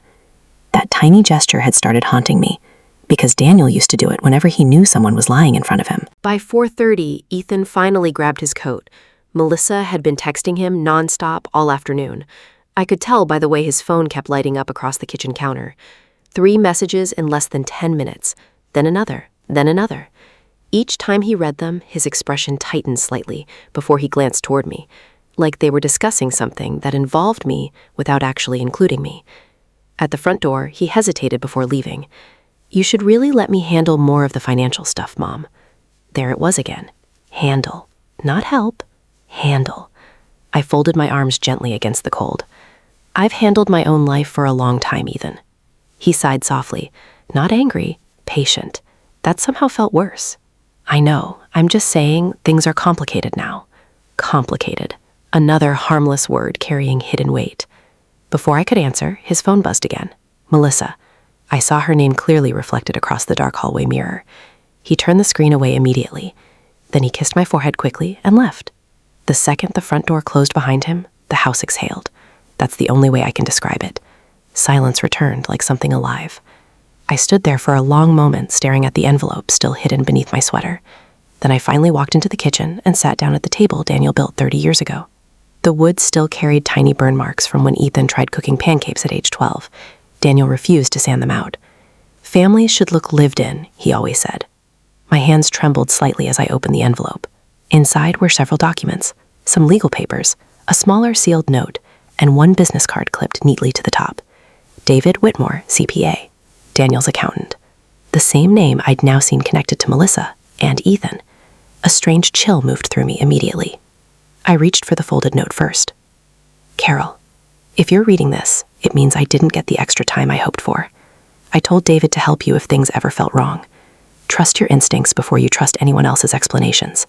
That tiny gesture had started haunting me, because Daniel used to do it whenever he knew someone was lying in front of him. By 4:30, Ethan finally grabbed his coat. Melissa had been texting him nonstop all afternoon. I could tell by the way his phone kept lighting up across the kitchen counter. 3 messages in less than 10 minutes, then another, then another. Each time he read them, his expression tightened slightly before he glanced toward me, like they were discussing something that involved me without actually including me. At the front door, he hesitated before leaving. "You should really let me handle more of the financial stuff, Mom." There it was again. Handle. Not help. Handle. I folded my arms gently against the cold. "I've handled my own life for a long time, Ethan." He sighed softly, not angry, patient. That somehow felt worse. "I know, I'm just saying things are complicated now." Complicated. Another harmless word carrying hidden weight. Before I could answer, his phone buzzed again. Melissa. I saw her name clearly reflected across the dark hallway mirror. He turned the screen away immediately. Then he kissed my forehead quickly and left. The second the front door closed behind him, the house exhaled. That's the only way I can describe it. Silence returned like something alive. I stood there for a long moment staring at the envelope still hidden beneath my sweater. Then I finally walked into the kitchen and sat down at the table Daniel built 30 years ago. The wood still carried tiny burn marks from when Ethan tried cooking pancakes at age 12. Daniel refused to sand them out. "Families should look lived in," he always said. My hands trembled slightly as I opened the envelope. Inside were several documents, some legal papers, a smaller sealed note, and one business card clipped neatly to the top. David Whitmore, CPA, Daniel's accountant. The same name I'd now seen connected to Melissa and Ethan. A strange chill moved through me immediately. I reached for the folded note first. "Carol, if you're reading this, it means I didn't get the extra time I hoped for. I told David to help you if things ever felt wrong. Trust your instincts before you trust anyone else's explanations,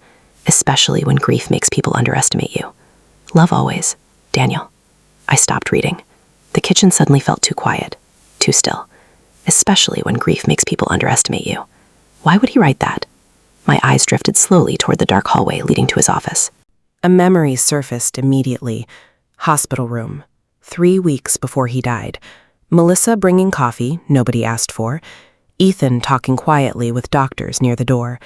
especially when grief makes people underestimate you. Love always, Daniel. I stopped reading. The kitchen suddenly felt too quiet, too still, especially when grief makes people underestimate you. Why would he write that? My eyes drifted slowly toward the dark hallway leading to his office. A memory surfaced immediately. Hospital room. 3 weeks before he died. Melissa bringing coffee, nobody asked for. Ethan talking quietly with doctors near the door.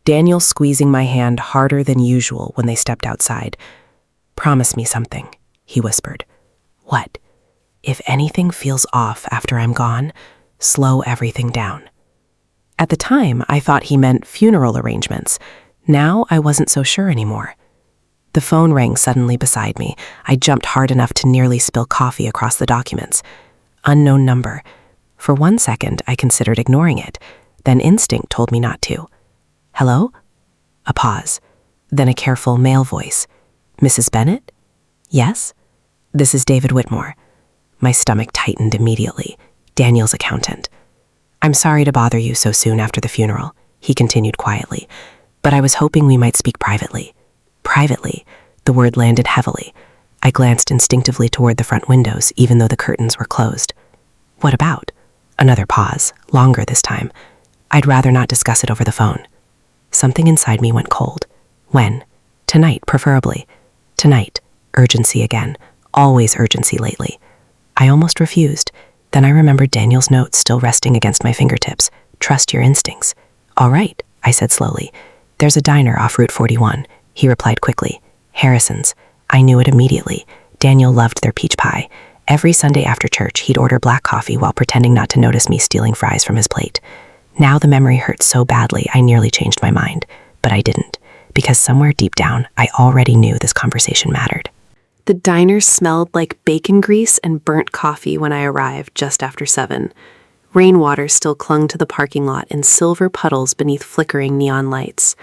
Daniel squeezing my hand harder than usual when they stepped outside. "Promise me something," he whispered. "What?" "If anything feels off after I'm gone, slow everything down." At the time, I thought he meant funeral arrangements. Now I wasn't so sure anymore. The phone rang suddenly beside me. I jumped hard enough to nearly spill coffee across the documents. Unknown number. For 1 second, I considered ignoring it. Then instinct told me not to. "Hello?" A pause. Then a careful male voice. "Mrs. Bennett?" "Yes?" "This is David Whitmore." My stomach tightened immediately. Daniel's accountant. "I'm sorry to bother you so soon after the funeral," he continued quietly, "but I was hoping we might speak privately." Privately. The word landed heavily. I glanced instinctively toward the front windows, even though the curtains were closed. "What about?" Another pause, longer this time. "I'd rather not discuss it over the phone." Something inside me went cold. "When?" "Tonight, preferably." Tonight. Urgency again. Always urgency lately. I almost refused. Then I remembered Daniel's note still resting against my fingertips. "Trust your instincts." "All right," I said slowly. "There's a diner off Route 41. He replied quickly. "Harrison's." I knew it immediately. Daniel loved their peach pie. Every Sunday after church, he'd order black coffee while pretending not to notice me stealing fries from his plate. Now the memory hurt so badly, I nearly changed my mind. But I didn't, because somewhere deep down, I already knew this conversation mattered. The diner smelled like bacon grease and burnt coffee when I arrived just after 7. Rainwater still clung to the parking lot in silver puddles beneath flickering neon lights.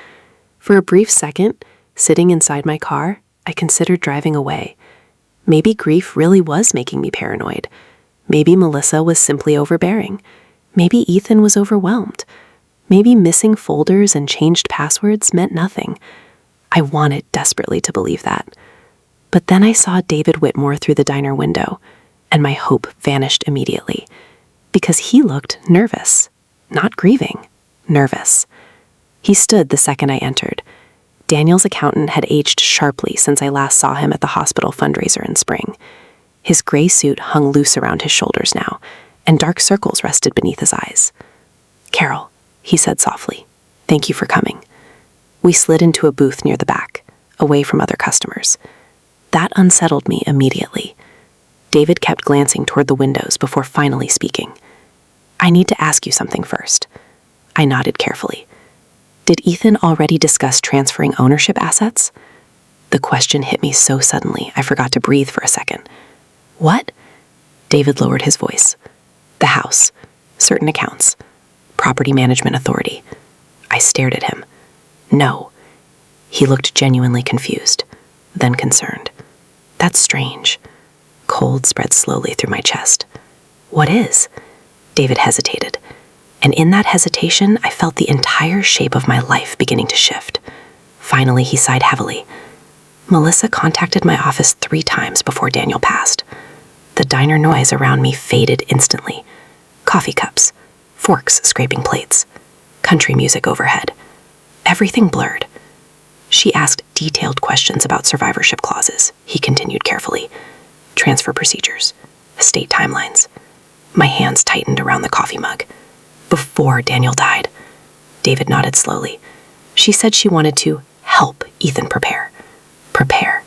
For a brief second, sitting inside my car, I considered driving away. Maybe grief really was making me paranoid. Maybe Melissa was simply overbearing. Maybe Ethan was overwhelmed. Maybe missing folders and changed passwords meant nothing. I wanted desperately to believe that. But then I saw David Whitmore through the diner window, and my hope vanished immediately. Because he looked nervous. Not grieving. Nervous. He stood the second I entered. Daniel's accountant had aged sharply since I last saw him at the hospital fundraiser in spring. His gray suit hung loose around his shoulders now, and dark circles rested beneath his eyes. "Carol," he said softly, "thank you for coming." We slid into a booth near the back, away from other customers. That unsettled me immediately. David kept glancing toward the windows before finally speaking. "I need to ask you something first." I nodded carefully. "Did Ethan already discuss transferring ownership assets?" The question hit me so suddenly, I forgot to breathe for a second. "What?" David lowered his voice. "The house. Certain accounts. Property Management Authority." I stared at him. "No." He looked genuinely confused, then concerned. "That's strange." Cold spread slowly through my chest. "What is?" David hesitated. And in that hesitation, I felt the entire shape of my life beginning to shift. Finally, he sighed heavily. "Melissa contacted my office 3 times before Daniel passed. The diner noise around me faded instantly. Coffee cups, forks scraping plates, country music overhead. Everything blurred. She asked detailed questions about survivorship clauses," he continued carefully. "Transfer procedures, estate timelines." My hands tightened around the coffee mug. "Before Daniel died." David nodded slowly. "She said she wanted to help Ethan prepare." Prepare.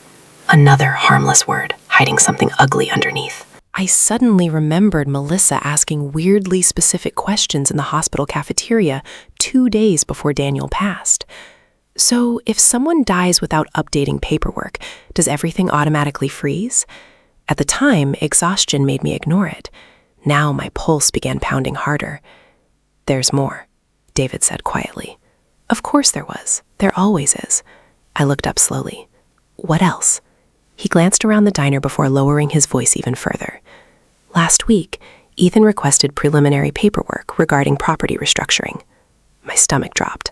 Another harmless word, hiding something ugly underneath. I suddenly remembered Melissa asking weirdly specific questions in the hospital cafeteria 2 days before Daniel passed. So, if someone dies without updating paperwork, does everything automatically freeze? At the time, exhaustion made me ignore it. Now my pulse began pounding harder. "There's more," David said quietly. Of course there was. There always is. I looked up slowly. "What else?" He glanced around the diner before lowering his voice even further. "Last week, Ethan requested preliminary paperwork regarding property restructuring. My stomach dropped.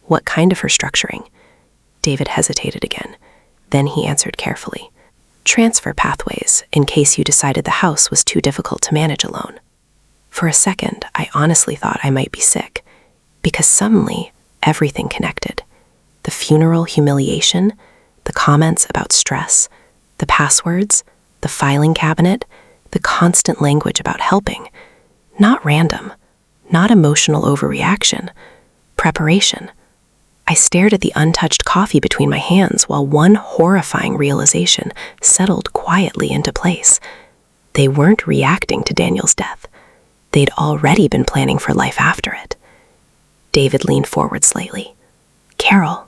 What kind of restructuring? David hesitated again. Then he answered carefully. Transfer pathways, in case you decided the house was too difficult to manage alone. For a second, I honestly thought I might be sick, because suddenly, everything connected. The funeral humiliation, the comments about stress, the passwords, the filing cabinet, the constant language about helping. Not random, not emotional overreaction, preparation. I stared at the untouched coffee between my hands while one horrifying realization settled quietly into place. They weren't reacting to Daniel's death. They'd already been planning for life after it. David leaned forward slightly. Carol,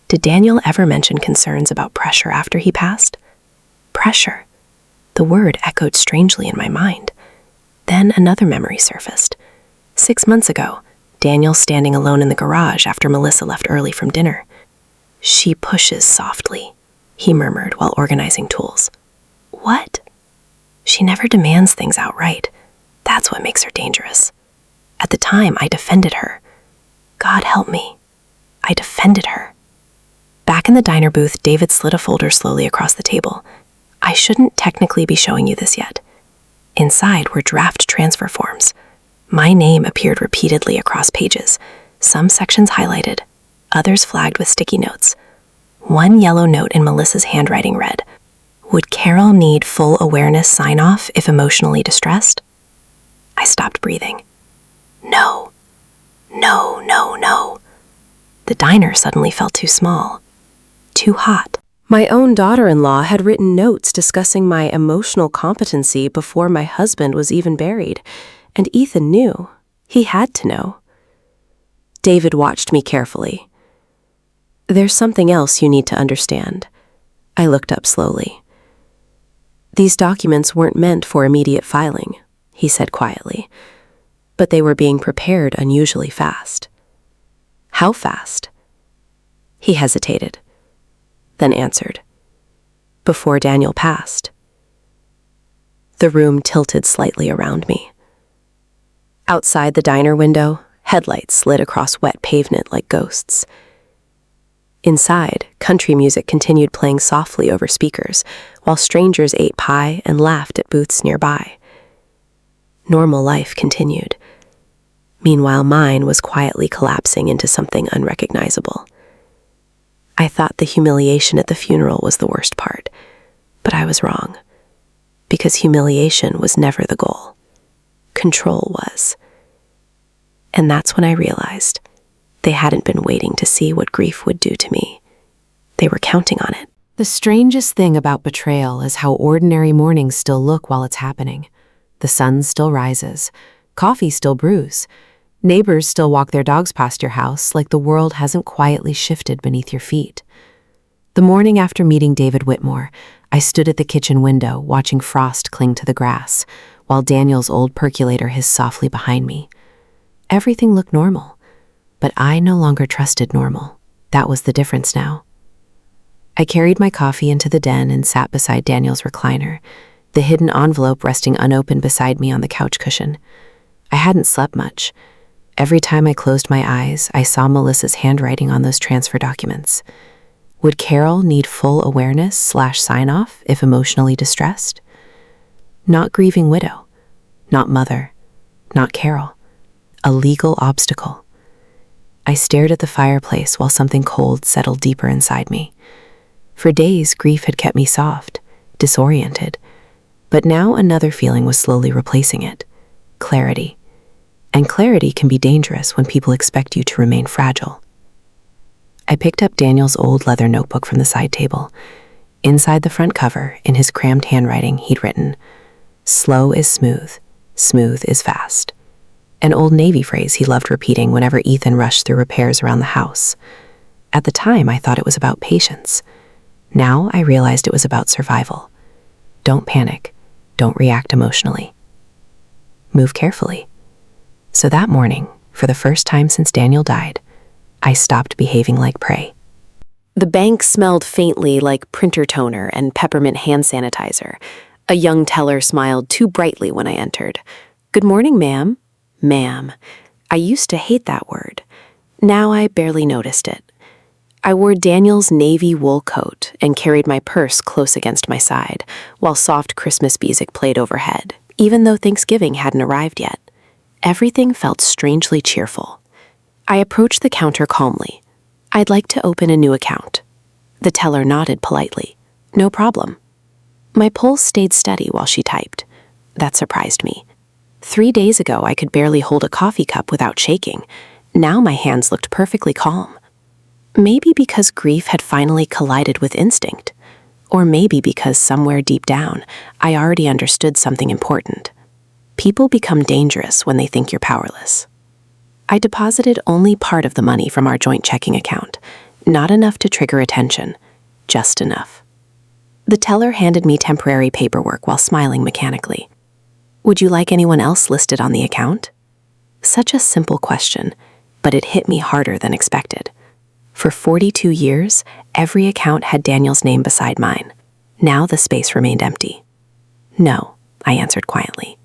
did Daniel ever mention concerns about pressure after he passed? Pressure. The word echoed strangely in my mind. Then another memory surfaced. 6 months ago, Daniel standing alone in the garage after Melissa left early from dinner. She pushes softly, he murmured while organizing tools. What? She never demands things outright. That's what makes her dangerous. At the time, I defended her. God help me. I defended her. Back in the diner booth, David slid a folder slowly across the table. I shouldn't technically be showing you this yet. Inside were draft transfer forms. My name appeared repeatedly across pages, some sections highlighted, others flagged with sticky notes. One yellow note in Melissa's handwriting read, Would Carol need full awareness sign-off if emotionally distressed? I stopped breathing. No. No, no, no. The diner suddenly felt too small, too hot. My own daughter-in-law had written notes discussing my emotional competency before my husband was even buried, and Ethan knew. He had to know. David watched me carefully. There's something else you need to understand. I looked up slowly. These documents weren't meant for immediate filing, he said quietly, but they were being prepared unusually fast. How fast? He hesitated, then answered. Before Daniel passed. The room tilted slightly around me. Outside the diner window, headlights slid across wet pavement like ghosts. Inside, country music continued playing softly over speakers, while strangers ate pie and laughed at booths nearby. Normal life continued. Meanwhile, mine was quietly collapsing into something unrecognizable. I thought the humiliation at the funeral was the worst part, but I was wrong, because humiliation was never the goal. Control was. And that's when I realized they hadn't been waiting to see what grief would do to me. They were counting on it. The strangest thing about betrayal is how ordinary mornings still look while it's happening. The sun still rises, coffee still brews, neighbors still walk their dogs past your house like the world hasn't quietly shifted beneath your feet. The morning after meeting David Whitmore, I stood at the kitchen window watching frost cling to the grass, while Daniel's old percolator hissed softly behind me. Everything looked normal, but I no longer trusted normal. That was the difference now. I carried my coffee into the den and sat beside Daniel's recliner, the hidden envelope resting unopened beside me on the couch cushion. I hadn't slept much. Every time I closed my eyes, I saw Melissa's handwriting on those transfer documents. Would Carol need full awareness/sign-off if emotionally distressed? Not grieving widow, not mother, not Carol. A legal obstacle. I stared at the fireplace while something cold settled deeper inside me. For days, grief had kept me soft, disoriented, but now another feeling was slowly replacing it. Clarity. And clarity can be dangerous when people expect you to remain fragile. I picked up Daniel's old leather notebook from the side table. Inside the front cover, in his cramped handwriting, he'd written, "Slow is smooth, smooth is fast." An old Navy phrase he loved repeating whenever Ethan rushed through repairs around the house. At the time, I thought it was about patience. Now I realized it was about survival. Don't panic. Don't react emotionally. Move carefully. So that morning, for the first time since Daniel died, I stopped behaving like prey. The bank smelled faintly like printer toner and peppermint hand sanitizer. A young teller smiled too brightly when I entered. Good morning, ma'am. Ma'am. I used to hate that word. Now I barely noticed it. I wore Daniel's navy wool coat and carried my purse close against my side, while soft Christmas music played overhead, even though Thanksgiving hadn't arrived yet. Everything felt strangely cheerful. I approached the counter calmly. I'd like to open a new account. The teller nodded politely. No problem. My pulse stayed steady while she typed. That surprised me. 3 days ago, I could barely hold a coffee cup without shaking. Now my hands looked perfectly calm. Maybe because grief had finally collided with instinct. Or maybe because somewhere deep down, I already understood something important. People become dangerous when they think you're powerless. I deposited only part of the money from our joint checking account. Not enough to trigger attention. Just enough. The teller handed me temporary paperwork while smiling mechanically. Would you like anyone else listed on the account? Such a simple question, but it hit me harder than expected. For 42 years, every account had Daniel's name beside mine. Now the space remained empty. No, I answered quietly.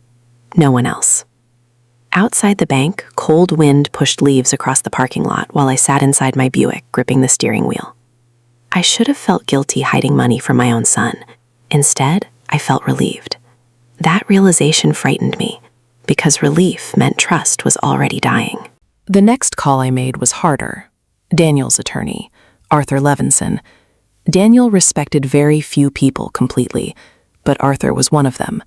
No one else. Outside the bank, cold wind pushed leaves across the parking lot while I sat inside my Buick, gripping the steering wheel. I should have felt guilty hiding money from my own son. Instead, I felt relieved. That realization frightened me, because relief meant trust was already dying. The next call I made was harder. Daniel's attorney, Arthur Levinson. Daniel respected very few people completely, but Arthur was one of them.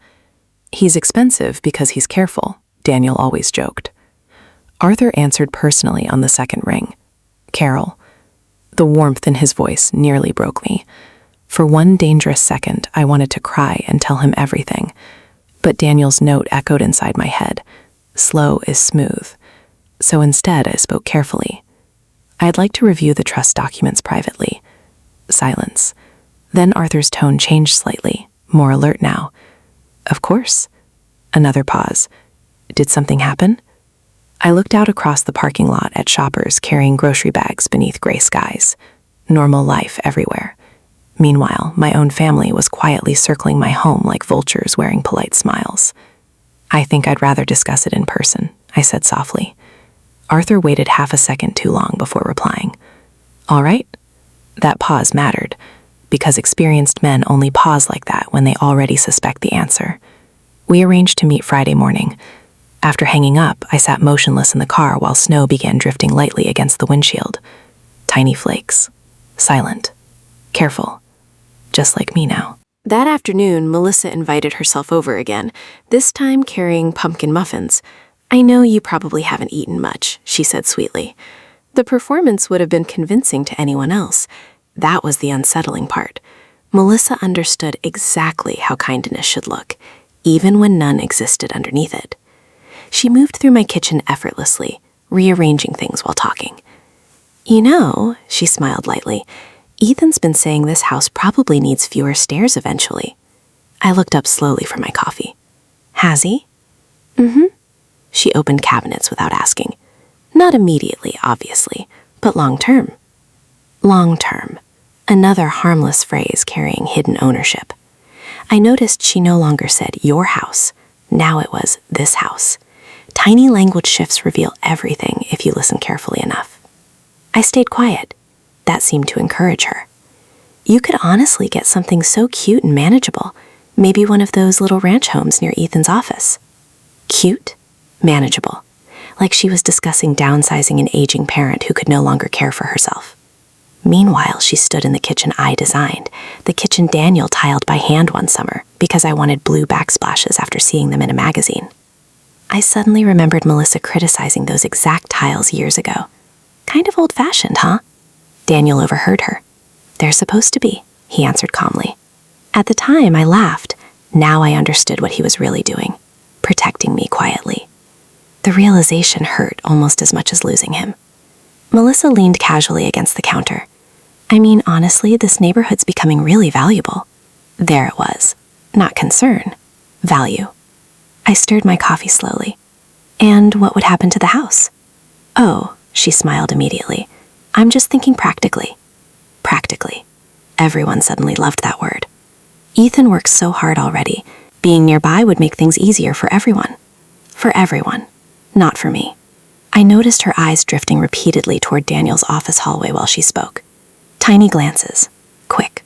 He's expensive because he's careful, Daniel always joked. Arthur answered personally on the second ring. Carol. The warmth in his voice nearly broke me. For one dangerous second, I wanted to cry and tell him everything. But Daniel's note echoed inside my head. Slow is smooth. So instead, I spoke carefully. I'd like to review the trust documents privately. Silence. Then Arthur's tone changed slightly, more alert now. Of course. Another pause. Did something happen? I looked out across the parking lot at shoppers carrying grocery bags beneath gray skies. Normal life everywhere. Meanwhile, my own family was quietly circling my home like vultures wearing polite smiles. I think I'd rather discuss it in person, I said softly. Arthur waited half a second too long before replying. All right? That pause mattered, because experienced men only pause like that when they already suspect the answer. We arranged to meet Friday morning. After hanging up, I sat motionless in the car while snow began drifting lightly against the windshield. Tiny flakes. Silent. Careful. Just like me now. That afternoon, Melissa invited herself over again, this time carrying pumpkin muffins. I know you probably haven't eaten much, she said sweetly. The performance would have been convincing to anyone else. That was the unsettling part. Melissa understood exactly how kindness should look, even when none existed underneath it. She moved through my kitchen effortlessly, rearranging things while talking. You know, she smiled lightly, Ethan's been saying this house probably needs fewer stairs eventually. I looked up slowly for my coffee. Has he? Mm-hmm. She opened cabinets without asking. Not immediately, obviously, but long-term. Long-term. Another harmless phrase carrying hidden ownership. I noticed she no longer said your house. Now it was this house. Tiny language shifts reveal everything if you listen carefully enough. I stayed quiet. That seemed to encourage her. You could honestly get something so cute and manageable. Maybe one of those little ranch homes near Ethan's office. Cute? Manageable. Like she was discussing downsizing an aging parent who could no longer care for herself. Meanwhile, she stood in the kitchen I designed, the kitchen Daniel tiled by hand one summer because I wanted blue backsplashes after seeing them in a magazine. I suddenly remembered Melissa criticizing those exact tiles years ago. Kind of old-fashioned, huh? Daniel overheard her. They're supposed to be, he answered calmly. At the time, I laughed. Now I understood what he was really doing, protecting me quietly. The realization hurt almost as much as losing him. Melissa leaned casually against the counter. I mean, honestly, this neighborhood's becoming really valuable. There it was. Not concern. Value. I stirred my coffee slowly. And what would happen to the house? Oh, she smiled immediately. I'm just thinking practically. Practically. Everyone suddenly loved that word. Ethan works so hard already. Being nearby would make things easier for everyone. For everyone, not for me. I noticed her eyes drifting repeatedly toward Daniel's office hallway while she spoke. Tiny glances, quick,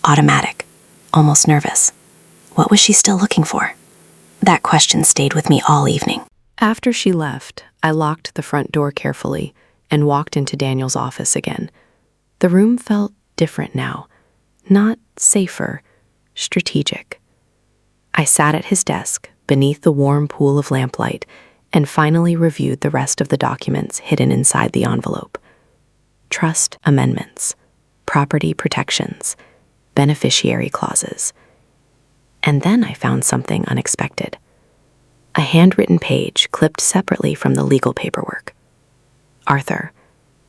automatic, almost nervous. What was she still looking for? That question stayed with me all evening. After she left, I locked the front door carefully and walked into Daniel's office again. The room felt different now, not safer, strategic. I sat at his desk beneath the warm pool of lamplight and finally reviewed the rest of the documents hidden inside the envelope. Trust amendments, property protections, beneficiary clauses. And then I found something unexpected. A handwritten page clipped separately from the legal paperwork. Arthur,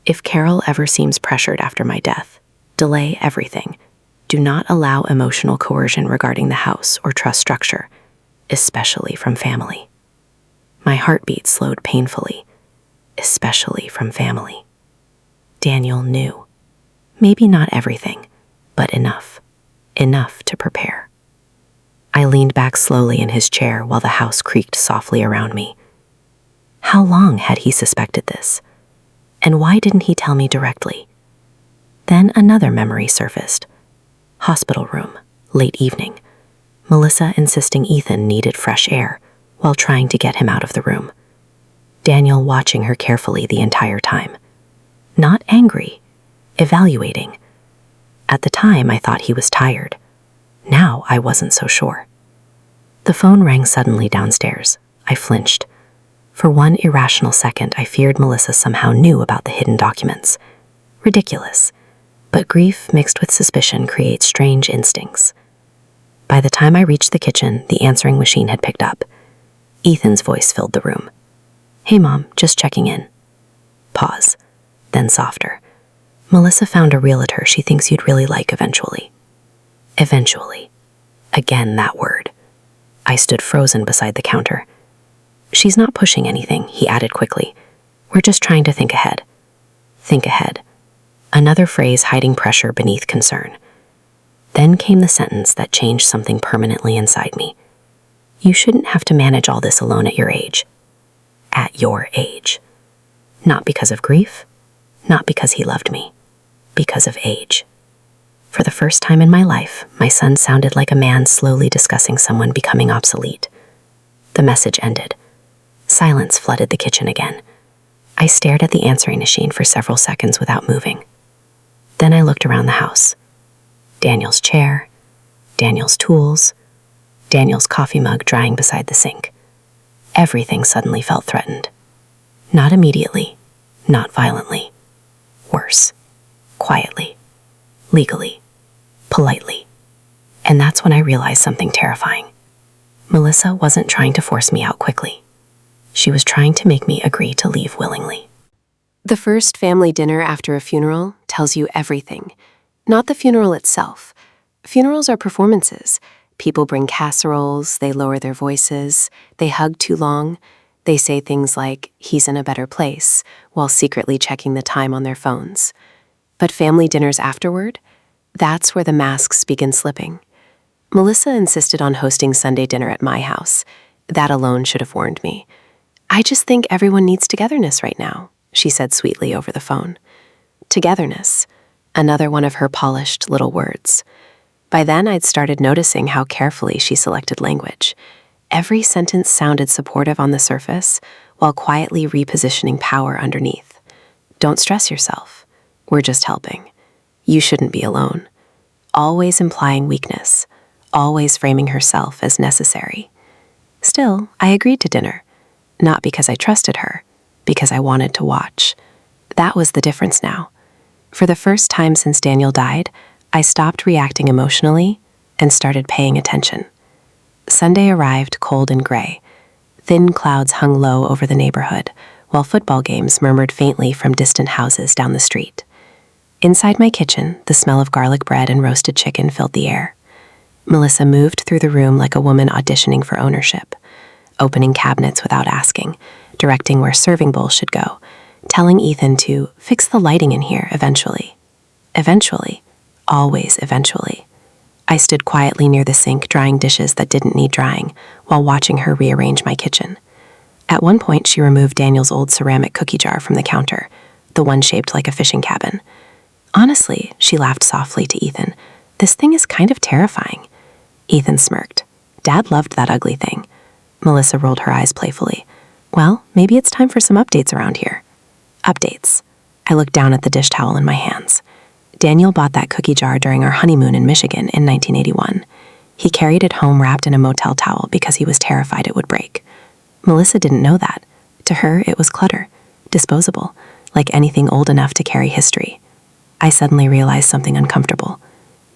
if Carol ever seems pressured after my death, delay everything. Do not allow emotional coercion regarding the house or trust structure, especially from family. My heartbeat slowed painfully, especially from family. Daniel knew. Maybe not everything, but enough. Enough to prepare. I leaned back slowly in his chair while the house creaked softly around me. How long had he suspected this? And why didn't he tell me directly? Then another memory surfaced. Hospital room, late evening. Melissa insisting Ethan needed fresh air while trying to get him out of the room. Daniel watching her carefully the entire time. Not angry, evaluating. At the time, I thought he was tired. Now I wasn't so sure. The phone rang suddenly downstairs. I flinched. For one irrational second, I feared Melissa somehow knew about the hidden documents. Ridiculous. But grief mixed with suspicion creates strange instincts. By the time I reached the kitchen, the answering machine had picked up. Ethan's voice filled the room. Hey, Mom, just checking in. Pause. Then softer. Melissa found a realtor she thinks you'd really like eventually. Eventually. Again, that word. I stood frozen beside the counter. She's not pushing anything, he added quickly. We're just trying to think ahead. Think ahead. Another phrase hiding pressure beneath concern. Then came the sentence that changed something permanently inside me. You shouldn't have to manage all this alone at your age. At your age. Not because of grief, not because he loved me, because of age. For the first time in my life, my son sounded like a man slowly discussing someone becoming obsolete. The message ended. Silence flooded the kitchen again. I stared at the answering machine for several seconds without moving. Then I looked around the house. Daniel's chair, Daniel's tools, Daniel's coffee mug drying beside the sink. Everything suddenly felt threatened. Not immediately, not violently. Worse. Quietly. Legally. Politely. And that's when I realized something terrifying. Melissa wasn't trying to force me out quickly. She was trying to make me agree to leave willingly. The first family dinner after a funeral tells you everything. Not the funeral itself. Funerals are performances. People bring casseroles, they lower their voices, they hug too long, they say things like, he's in a better place, while secretly checking the time on their phones. But family dinners afterward, that's where the masks begin slipping. Melissa insisted on hosting Sunday dinner at my house. That alone should have warned me. I just think everyone needs togetherness right now, she said sweetly over the phone. Togetherness, another one of her polished little words. By then, I'd started noticing how carefully she selected language. Every sentence sounded supportive on the surface, while quietly repositioning power underneath. Don't stress yourself. We're just helping. You shouldn't be alone. Always implying weakness, always framing herself as necessary. Still, I agreed to dinner. Not because I trusted her, because I wanted to watch. That was the difference now. For the first time since Daniel died, I stopped reacting emotionally and started paying attention. Sunday arrived cold and gray. Thin clouds hung low over the neighborhood, while football games murmured faintly from distant houses down the street. Inside my kitchen, the smell of garlic bread and roasted chicken filled the air. Melissa moved through the room like a woman auditioning for ownership, opening cabinets without asking, directing where serving bowls should go, telling Ethan to fix the lighting in here eventually. Eventually. Always eventually. I stood quietly near the sink drying dishes that didn't need drying while watching her rearrange my kitchen. At one point, she removed Daniel's old ceramic cookie jar from the counter, the one shaped like a fishing cabin. Honestly, she laughed softly to Ethan, this thing is kind of terrifying. Ethan smirked. Dad loved that ugly thing. Melissa rolled her eyes playfully. Well, maybe it's time for some updates around here. Updates. I looked down at the dish towel in my hands. Daniel bought that cookie jar during our honeymoon in Michigan in 1981. He carried it home wrapped in a motel towel because he was terrified it would break. Melissa didn't know that. To her, it was clutter, disposable, like anything old enough to carry history. I suddenly realized something uncomfortable.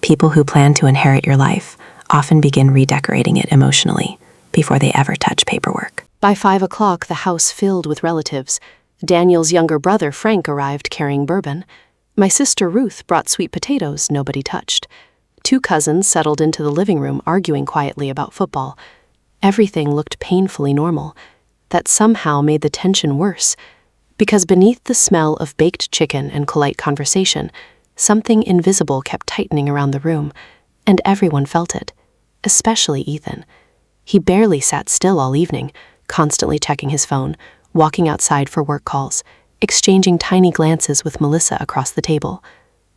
People who plan to inherit your life often begin redecorating it emotionally before they ever touch paperwork. By 5 o'clock, the house filled with relatives. Daniel's younger brother, Frank, arrived carrying bourbon. My sister, Ruth, brought sweet potatoes nobody touched. 2 cousins settled into the living room arguing quietly about football. Everything looked painfully normal. That somehow made the tension worse, because beneath the smell of baked chicken and polite conversation, something invisible kept tightening around the room, and everyone felt it, especially Ethan. He barely sat still all evening, constantly checking his phone, walking outside for work calls, exchanging tiny glances with Melissa across the table.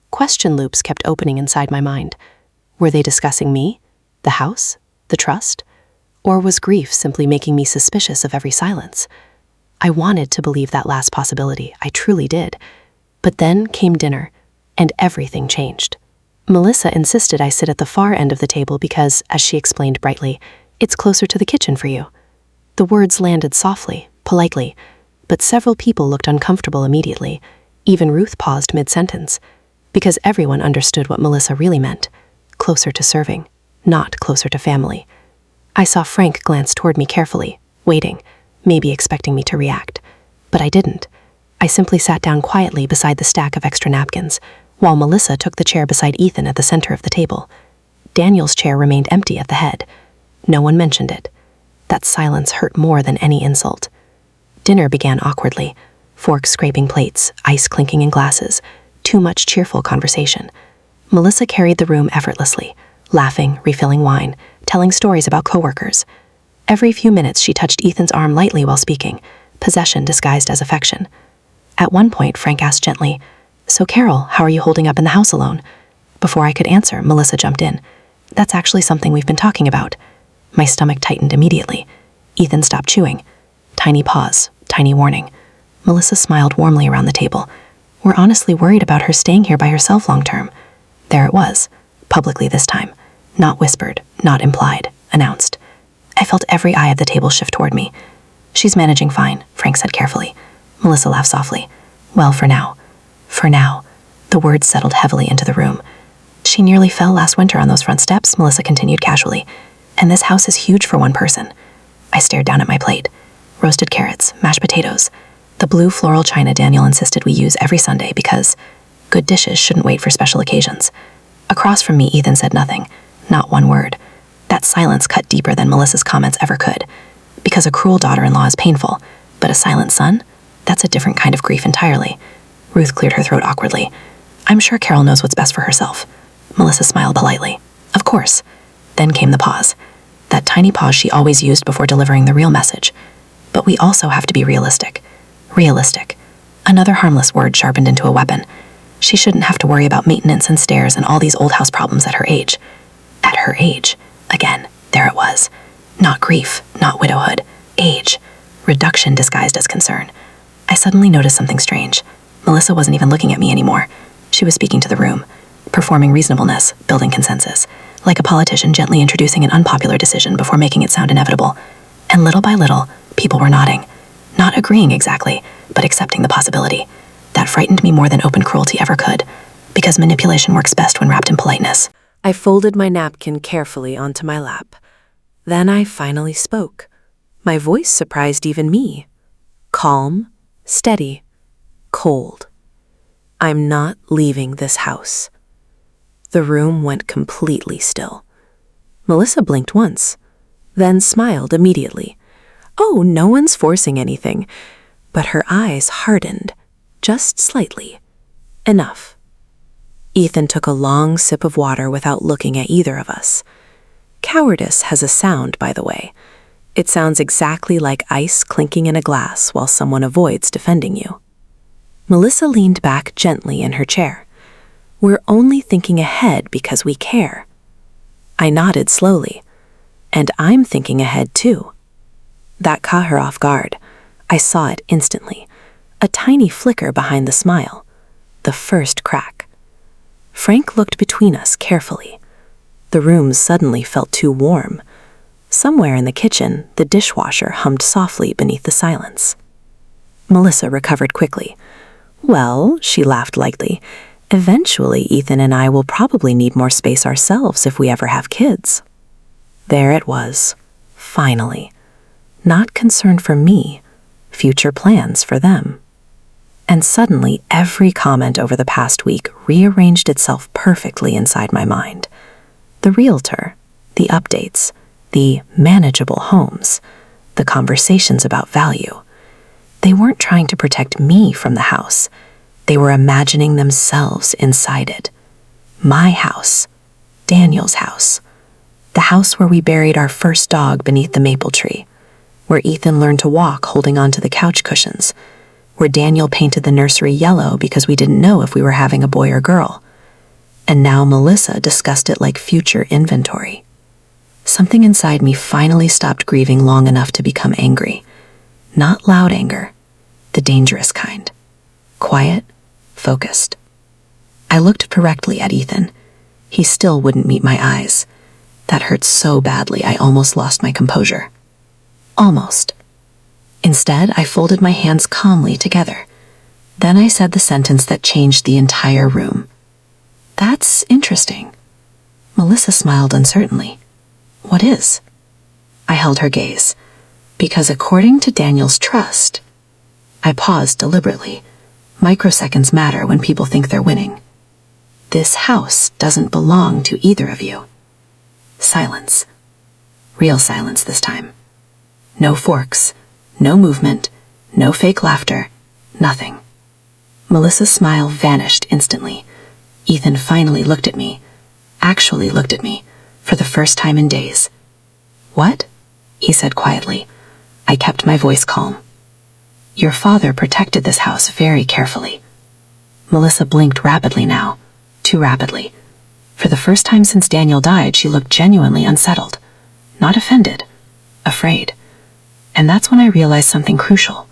Question loops kept opening inside my mind. Were they discussing me, the house, the trust? Or was grief simply making me suspicious of every silence? I wanted to believe that last possibility, I truly did. But then came dinner, and everything changed. Melissa insisted I sit at the far end of the table because, as she explained brightly, it's closer to the kitchen for you. The words landed softly, politely, but several people looked uncomfortable immediately. Even Ruth paused mid-sentence, because everyone understood what Melissa really meant. Closer to serving, not closer to family. I saw Frank glance toward me carefully, waiting, maybe expecting me to react. But I didn't. I simply sat down quietly beside the stack of extra napkins, while Melissa took the chair beside Ethan at the center of the table. Daniel's chair remained empty at the head. No one mentioned it. That silence hurt more than any insult. Dinner began awkwardly, forks scraping plates, ice clinking in glasses, too much cheerful conversation. Melissa carried the room effortlessly, laughing, refilling wine, telling stories about coworkers. Every few minutes she touched Ethan's arm lightly while speaking, possession disguised as affection. At one point, Frank asked gently, "So Carol, how are you holding up in the house alone?" Before I could answer, Melissa jumped in. "That's actually something we've been talking about." My stomach tightened immediately. Ethan stopped chewing. Tiny pause, tiny warning. Melissa smiled warmly around the table. We're honestly worried about her staying here by herself long term. There it was, publicly this time. Not whispered, not implied, announced. I felt every eye of the table shift toward me. She's managing fine, Frank said carefully. Melissa laughed softly. Well, for now. For now. The words settled heavily into the room. She nearly fell last winter on those front steps, Melissa continued casually. And this house is huge for one person. I stared down at my plate. Roasted carrots, mashed potatoes, the blue floral china Daniel insisted we use every Sunday because good dishes shouldn't wait for special occasions. Across from me, Ethan said nothing, not one word. That silence cut deeper than Melissa's comments ever could. Because a cruel daughter-in-law is painful, but a silent son? That's a different kind of grief entirely. Ruth cleared her throat awkwardly. I'm sure Carol knows what's best for herself. Melissa smiled politely. Of course. Then came the pause. That tiny pause she always used before delivering the real message. But we also have to be realistic. Realistic. Another harmless word sharpened into a weapon. She shouldn't have to worry about maintenance and stairs and all these old house problems at her age. At her age. Again, there it was. Not grief, not widowhood. Age. Reduction disguised as concern. I suddenly noticed something strange. Melissa wasn't even looking at me anymore. She was speaking to the room, performing reasonableness, building consensus, like a politician gently introducing an unpopular decision before making it sound inevitable. And little by little, people were nodding. Not agreeing exactly, but accepting the possibility. That frightened me more than open cruelty ever could, because manipulation works best when wrapped in politeness. I folded my napkin carefully onto my lap. Then I finally spoke. My voice surprised even me. Calm, steady, cold. I'm not leaving this house. The room went completely still. Melissa blinked once, then smiled immediately. Oh, no one's forcing anything. But her eyes hardened, just slightly. Enough. Ethan took a long sip of water without looking at either of us. Cowardice has a sound, by the way. It sounds exactly like ice clinking in a glass while someone avoids defending you. Melissa leaned back gently in her chair. We're only thinking ahead because we care. I nodded slowly. And I'm thinking ahead too. That caught her off guard. I saw it instantly. A tiny flicker behind the smile. The first crack. Frank looked between us carefully. The room suddenly felt too warm. Somewhere in the kitchen, the dishwasher hummed softly beneath the silence. Melissa recovered quickly. Well, she laughed lightly, eventually Ethan and I will probably need more space ourselves if we ever have kids. There it was. Finally. Not concern for me, future plans for them. And suddenly, every comment over the past week rearranged itself perfectly inside my mind. The realtor, the updates, the manageable homes, the conversations about value. They weren't trying to protect me from the house. They were imagining themselves inside it. My house. Daniel's house. The house where we buried our first dog beneath the maple tree. Where Ethan learned to walk holding onto the couch cushions. Where Daniel painted the nursery yellow because we didn't know if we were having a boy or girl. And now Melissa discussed it like future inventory. Something inside me finally stopped grieving long enough to become angry. Not loud anger, the dangerous kind. Quiet, focused. I looked directly at Ethan. He still wouldn't meet my eyes. That hurt so badly I almost lost my composure. Almost. Instead, I folded my hands calmly together. Then I said the sentence that changed the entire room. That's interesting. Melissa smiled uncertainly. What is? I held her gaze. Because according to Daniel's trust, I paused deliberately. Microseconds matter when people think they're winning. This house doesn't belong to either of you. Silence. Real silence this time. No forks, no movement, no fake laughter, nothing. Melissa's smile vanished instantly. Ethan finally looked at me, actually looked at me, for the first time in days. What? He said quietly. I kept my voice calm. Your father protected this house very carefully. Melissa blinked rapidly now, too rapidly. For the first time since Daniel died, she looked genuinely unsettled. Not offended, afraid. And that's when I realized something crucial.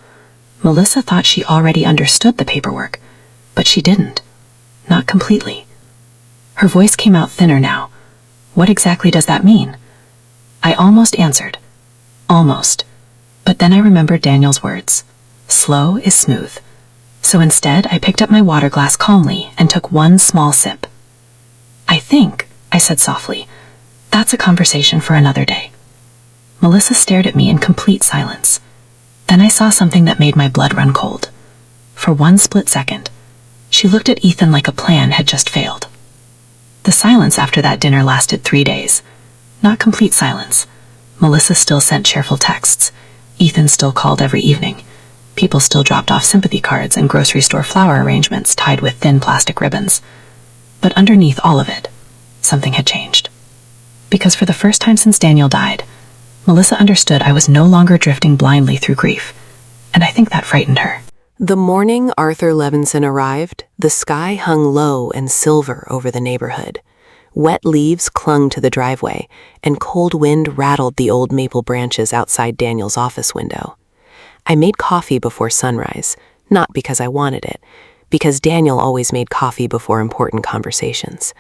Melissa thought she already understood the paperwork, but she didn't. Not completely. Her voice came out thinner now. What exactly does that mean? I almost answered. Almost. But then I remembered Daniel's words. Slow is smooth. So instead, I picked up my water glass calmly and took one small sip. I think, I said softly, that's a conversation for another day. Melissa stared at me in complete silence. Then I saw something that made my blood run cold. For one split second, she looked at Ethan like a plan had just failed. The silence after that dinner lasted 3 days. Not complete silence. Melissa still sent cheerful texts. Ethan still called every evening. People still dropped off sympathy cards and grocery store flower arrangements tied with thin plastic ribbons. But underneath all of it, something had changed. Because for the first time since Daniel died, Melissa understood I was no longer drifting blindly through grief, and I think that frightened her. The morning Arthur Levinson arrived, the sky hung low and silver over the neighborhood. Wet leaves clung to the driveway, and cold wind rattled the old maple branches outside Daniel's office window. I made coffee before sunrise, not because I wanted it, because Daniel always made coffee before important conversations.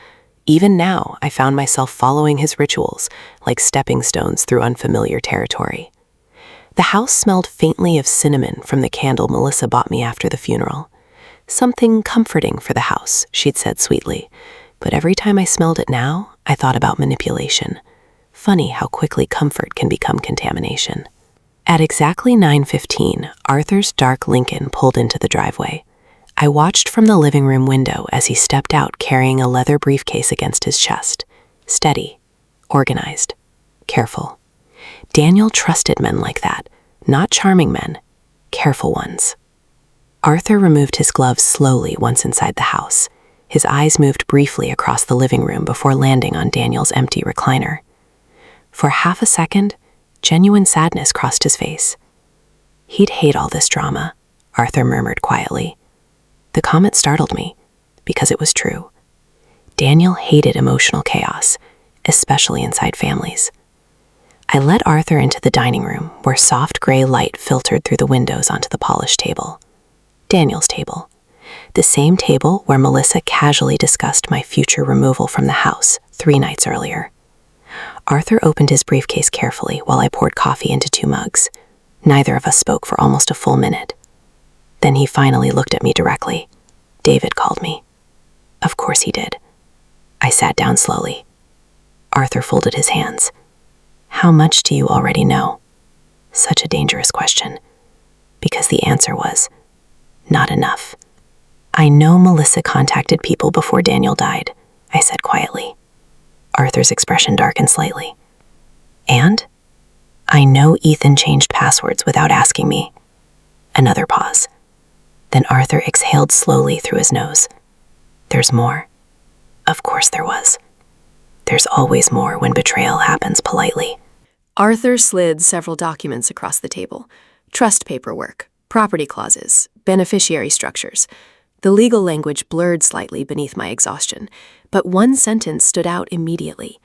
Even now, I found myself following his rituals, like stepping stones through unfamiliar territory. The house smelled faintly of cinnamon from the candle Melissa bought me after the funeral. Something comforting for the house, she'd said sweetly, but every time I smelled it now, I thought about manipulation. Funny how quickly comfort can become contamination. At exactly 9:15, Arthur's dark Lincoln pulled into the driveway. I watched from the living room window as he stepped out carrying a leather briefcase against his chest. Steady, organized, careful. Daniel trusted men like that, not charming men, careful ones. Arthur removed his gloves slowly once inside the house. His eyes moved briefly across the living room before landing on Daniel's empty recliner. For half a second, Genuine sadness crossed his face. He'd hate all this drama, Arthur murmured quietly. The comment startled me, because it was true. Daniel hated emotional chaos, especially inside families. I led Arthur into the dining room, where soft gray light filtered through the windows onto the polished table. Daniel's table. The same table where Melissa casually discussed my future removal from the house 3 nights earlier. Arthur opened his briefcase carefully while I poured coffee into 2 mugs. Neither of us spoke for almost a full minute. Then he finally looked at me directly. David called me. Of course he did. I sat down slowly. Arthur folded his hands. How much do you already know? Such a dangerous question, because the answer was, not enough. I know Melissa contacted people before Daniel died, I said quietly. Arthur's expression darkened slightly. And? I know Ethan changed passwords without asking me. Another pause. Then Arthur exhaled slowly through his nose. There's more. Of course there was. There's always more when betrayal happens politely. Arthur slid several documents across the table. Trust paperwork, property clauses, beneficiary structures. The legal language blurred slightly beneath my exhaustion, but one sentence stood out immediately.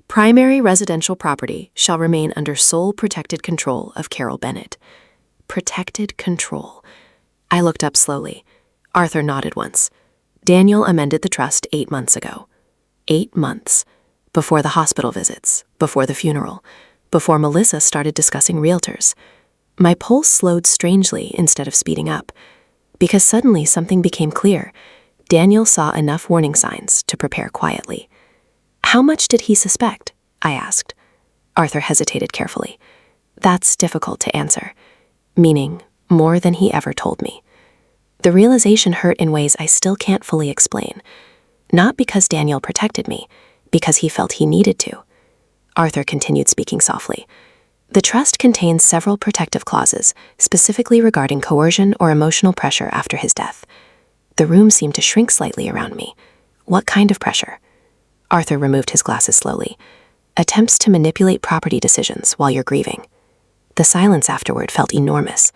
Primary residential property shall remain under sole protected control of Carol Bennett. Protected control. I looked up slowly. Arthur nodded once. Daniel amended the trust 8 months ago. 8 months. Before the hospital visits, before the funeral, before Melissa started discussing realtors. My pulse slowed strangely instead of speeding up, because suddenly something became clear. Daniel saw enough warning signs to prepare quietly. How much did he suspect? I asked. Arthur hesitated carefully. That's difficult to answer. Meaning, more than he ever told me. The realization hurt in ways I still can't fully explain. Not because Daniel protected me, because he felt he needed to. Arthur continued speaking softly. The trust contains several protective clauses, specifically regarding coercion or emotional pressure after his death. The room seemed to shrink slightly around me. What kind of pressure? Arthur removed his glasses slowly. Attempts to manipulate property decisions while you're grieving. The silence afterward felt enormous.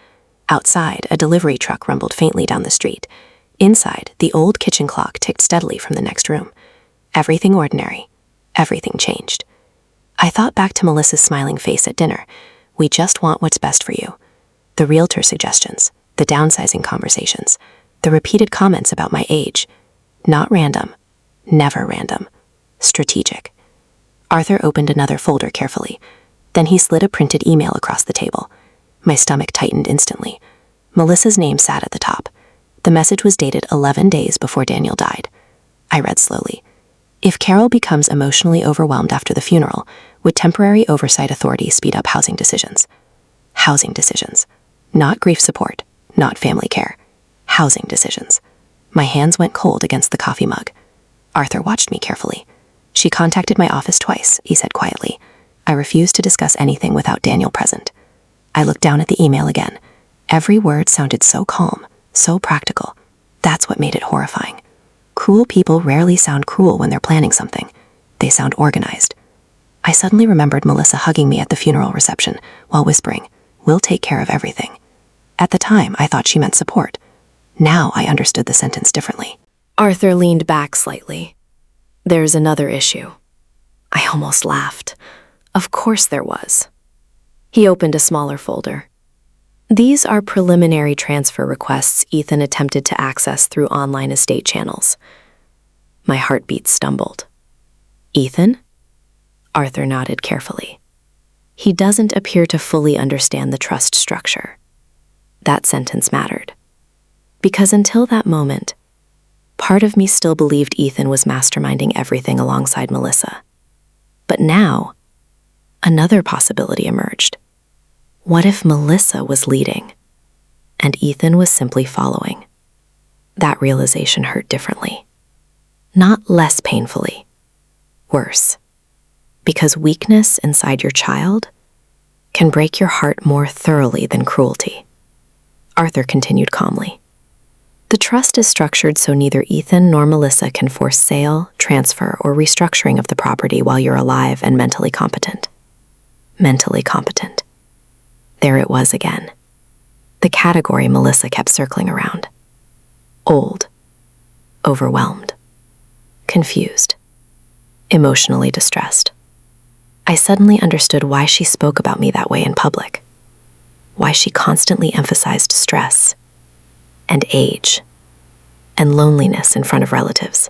Outside, a delivery truck rumbled faintly down the street. Inside, the old kitchen clock ticked steadily from the next room. Everything ordinary. Everything changed. I thought back to Melissa's smiling face at dinner. We just want what's best for you. The realtor suggestions, the downsizing conversations, the repeated comments about my age. Not random. Never random. Strategic. Arthur opened another folder carefully. Then he slid a printed email across the table. My stomach tightened instantly. Melissa's name sat at the top. The message was dated 11 days before Daniel died. I read slowly. If Carol becomes emotionally overwhelmed after the funeral, would temporary oversight authority speed up housing decisions? Housing decisions. Not grief support, not family care. Housing decisions. My hands went cold against the coffee mug. Arthur watched me carefully. She contacted my office twice, he said quietly. I refused to discuss anything without Daniel present. I looked down at the email again. Every word sounded so calm, so practical. That's what made it horrifying. Cruel people rarely sound cruel when they're planning something. They sound organized. I suddenly remembered Melissa hugging me at the funeral reception while whispering, "We'll take care of everything." At the time, I thought she meant support. Now I understood the sentence differently. Arthur leaned back slightly. There's another issue. I almost laughed. Of course there was. He opened a smaller folder. These are preliminary transfer requests Ethan attempted to access through online estate channels. My heartbeat stumbled. Ethan? Arthur nodded carefully. He doesn't appear to fully understand the trust structure. That sentence mattered. Because until that moment, part of me still believed Ethan was masterminding everything alongside Melissa. But now, another possibility emerged. What if Melissa was leading, and Ethan was simply following? That realization hurt differently. Not less painfully. Worse. Because weakness inside your child can break your heart more thoroughly than cruelty. Arthur continued calmly. The trust is structured so neither Ethan nor Melissa can force sale, transfer, or restructuring of the property while you're alive and mentally competent. mentally competent. There it was again. The category Melissa kept circling around. Old, overwhelmed, confused, emotionally distressed. I suddenly understood why she spoke about me that way in public, why she constantly emphasized stress and age and loneliness in front of relatives.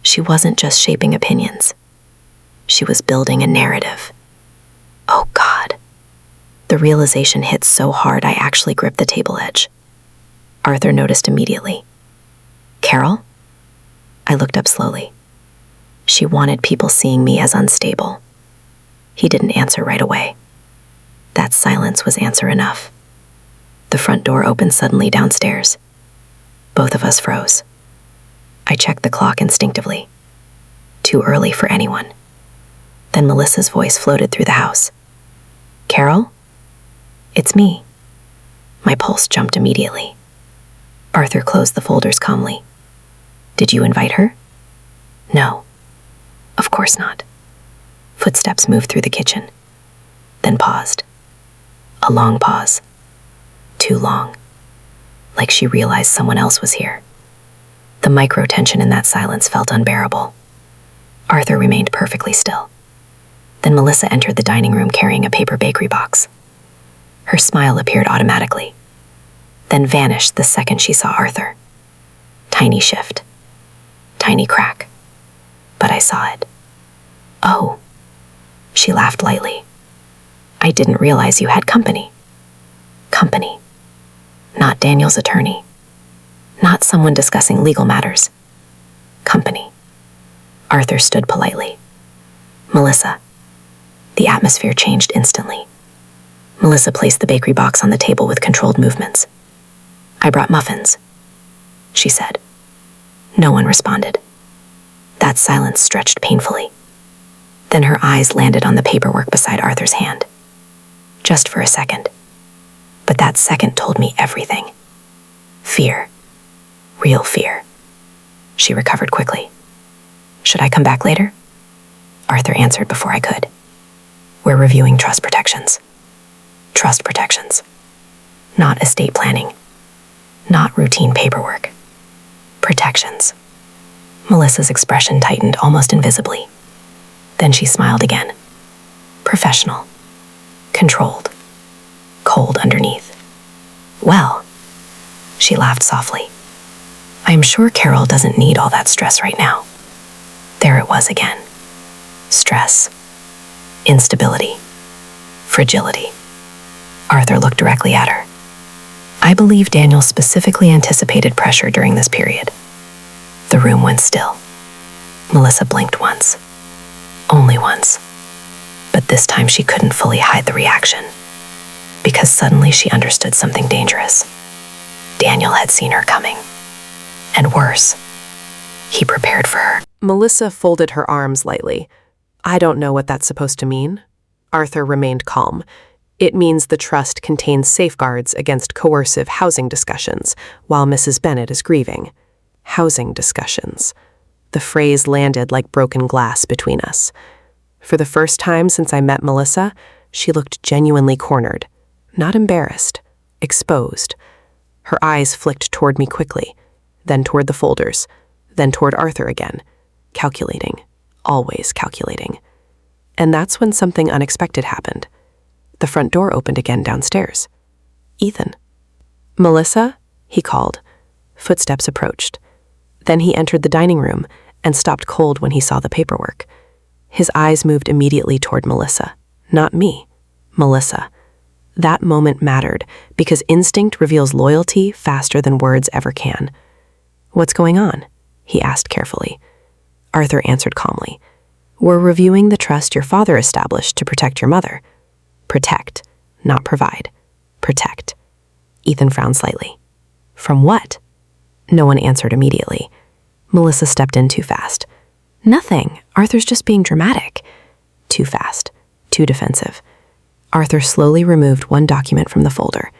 She wasn't just shaping opinions. She was building a narrative. Oh God. The realization hit so hard I actually gripped the table edge. Arthur noticed immediately. Carol? I looked up slowly. She wanted people seeing me as unstable. He didn't answer right away. That silence was answer enough. The front door opened suddenly downstairs. Both of us froze. I checked the clock instinctively. Too early for anyone. Then Melissa's voice floated through the house. Carol? It's me. My pulse jumped immediately. Arthur closed the folders calmly. Did you invite her? No. Of course not. Footsteps moved through the kitchen, then paused. A long pause. Too long. Like she realized someone else was here. The micro-tension in that silence felt unbearable. Arthur remained perfectly still. Then Melissa entered the dining room carrying a paper bakery box. Her smile appeared automatically, then vanished the second she saw Arthur. Tiny shift. Tiny crack. But I saw it. Oh. She laughed lightly. I didn't realize you had company. Company. Not Daniel's attorney. Not someone discussing legal matters. Company. Arthur stood politely. Melissa. The atmosphere changed instantly. Melissa placed the bakery box on the table with controlled movements. I brought muffins, she said. No one responded. That silence stretched painfully. Then her eyes landed on the paperwork beside Arthur's hand. Just for a second. But that second told me everything. Fear. Real fear. She recovered quickly. Should I come back later? Arthur answered before I could. We're reviewing trust protections. Trust protections. Not estate planning. Not routine paperwork. Protections. Melissa's expression tightened almost invisibly. Then she smiled again. Professional. Controlled. Cold underneath. Well, she laughed softly. I'm sure Carol doesn't need all that stress right now. There it was again. Stress. Instability. Fragility. Arthur looked directly at her. I believe Daniel specifically anticipated pressure during this period. The room went still. Melissa blinked once. Only once. But this time she couldn't fully hide the reaction. Because suddenly she understood something dangerous. Daniel had seen her coming. And worse, he prepared for her. Melissa folded her arms lightly. I don't know what that's supposed to mean. Arthur remained calm. It means the trust contains safeguards against coercive housing discussions while Mrs. Bennet is grieving. Housing discussions. The phrase landed like broken glass between us. For the first time since I met Melissa, she looked genuinely cornered. Not embarrassed. Exposed. Her eyes flicked toward me quickly, then toward the folders, then toward Arthur again. Calculating. Always calculating. And that's when something unexpected happened. The front door opened again downstairs. Ethan. Melissa? He called. Footsteps approached. Then he entered the dining room and stopped cold when he saw the paperwork. His eyes moved immediately toward Melissa. Not me. Melissa. That moment mattered because instinct reveals loyalty faster than words ever can. What's going on? He asked carefully. Arthur answered calmly. We're reviewing the trust your father established to protect your mother. Protect, not provide. Protect. Ethan frowned slightly. From what? No one answered immediately. Melissa stepped in too fast. Nothing. Arthur's just being dramatic. Too fast. Too defensive. Arthur slowly removed one document from the folder.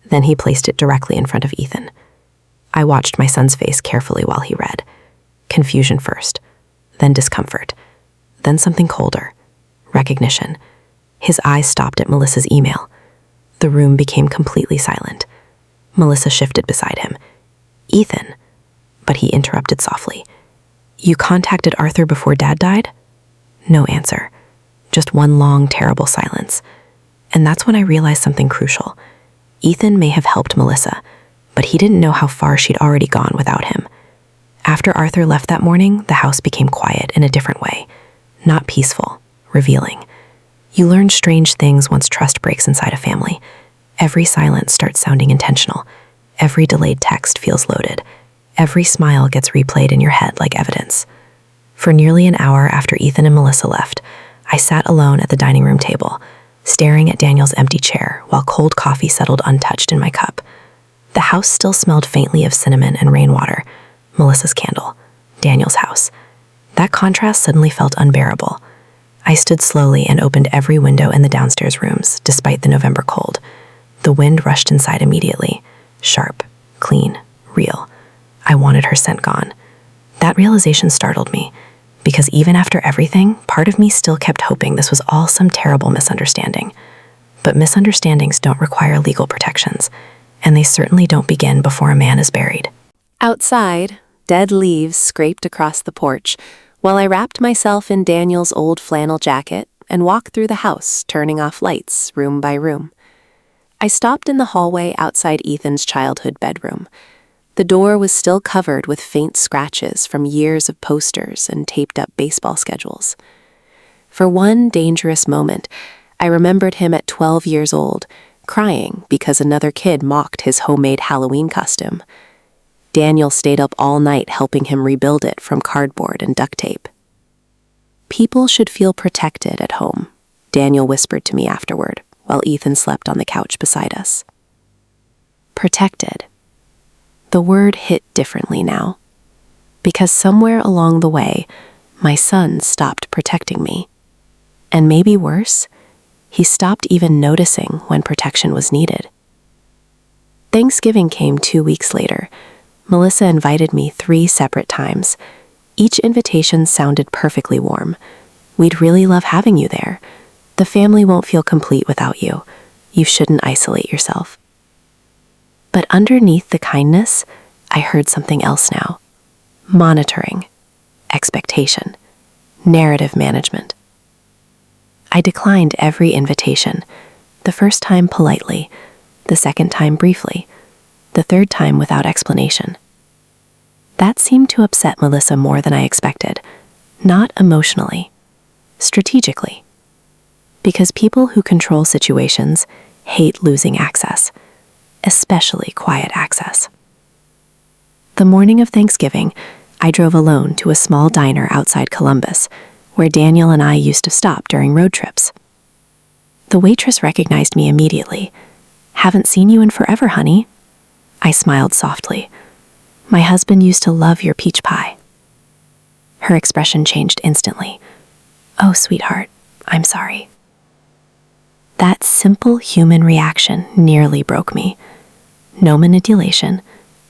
Then he placed it directly in front of Ethan. I watched my son's face carefully while he read. Confusion first, then discomfort, then something colder. Recognition. His eyes stopped at Melissa's email. The room became completely silent. Melissa shifted beside him. "Ethan," but he interrupted softly. "You contacted Arthur before Dad died?" No answer. Just one long, terrible silence. And that's when I realized something crucial. Ethan may have helped Melissa, but he didn't know how far she'd already gone without him. After Arthur left that morning, the house became quiet in a different way. Not peaceful, revealing. You learn strange things once trust breaks inside a family. Every silence starts sounding intentional. Every delayed text feels loaded. Every smile gets replayed in your head like evidence. For nearly an hour after Ethan and Melissa left, I sat alone at the dining room table, staring at Daniel's empty chair while cold coffee settled untouched in my cup. The house still smelled faintly of cinnamon and rainwater. Melissa's candle. Daniel's house. That contrast suddenly felt unbearable. I stood slowly and opened every window in the downstairs rooms, despite the November cold. The wind rushed inside immediately. Sharp, clean, real. I wanted her scent gone. That realization startled me, because even after everything, part of me still kept hoping this was all some terrible misunderstanding. But misunderstandings don't require legal protections, and they certainly don't begin before a man is buried. Outside, dead leaves scraped across the porch, while I wrapped myself in Daniel's old flannel jacket and walked through the house, turning off lights room by room. I stopped in the hallway outside Ethan's childhood bedroom. The door was still covered with faint scratches from years of posters and taped-up baseball schedules. For one dangerous moment, I remembered him at 12 years old, crying because another kid mocked his homemade Halloween costume. Daniel stayed up all night helping him rebuild it from cardboard and duct tape. "People should feel protected at home," Daniel whispered to me afterward, while Ethan slept on the couch beside us. Protected. The word hit differently now, because somewhere along the way, my son stopped protecting me. And maybe worse, he stopped even noticing when protection was needed. Thanksgiving came 2 weeks later. Melissa invited me 3 separate times. Each invitation sounded perfectly warm. "We'd really love having you there. The family won't feel complete without you. You shouldn't isolate yourself." But underneath the kindness, I heard something else now. Monitoring, expectation, narrative management. I declined every invitation, the first time politely, the second time briefly, the third time without explanation. That seemed to upset Melissa more than I expected, not emotionally, strategically. Because people who control situations hate losing access, especially quiet access. The morning of Thanksgiving, I drove alone to a small diner outside Columbus, where Daniel and I used to stop during road trips. The waitress recognized me immediately. "Haven't seen you in forever, honey." I smiled softly. "My husband used to love your peach pie." Her expression changed instantly. "Oh, sweetheart, I'm sorry." That simple human reaction nearly broke me. No manipulation,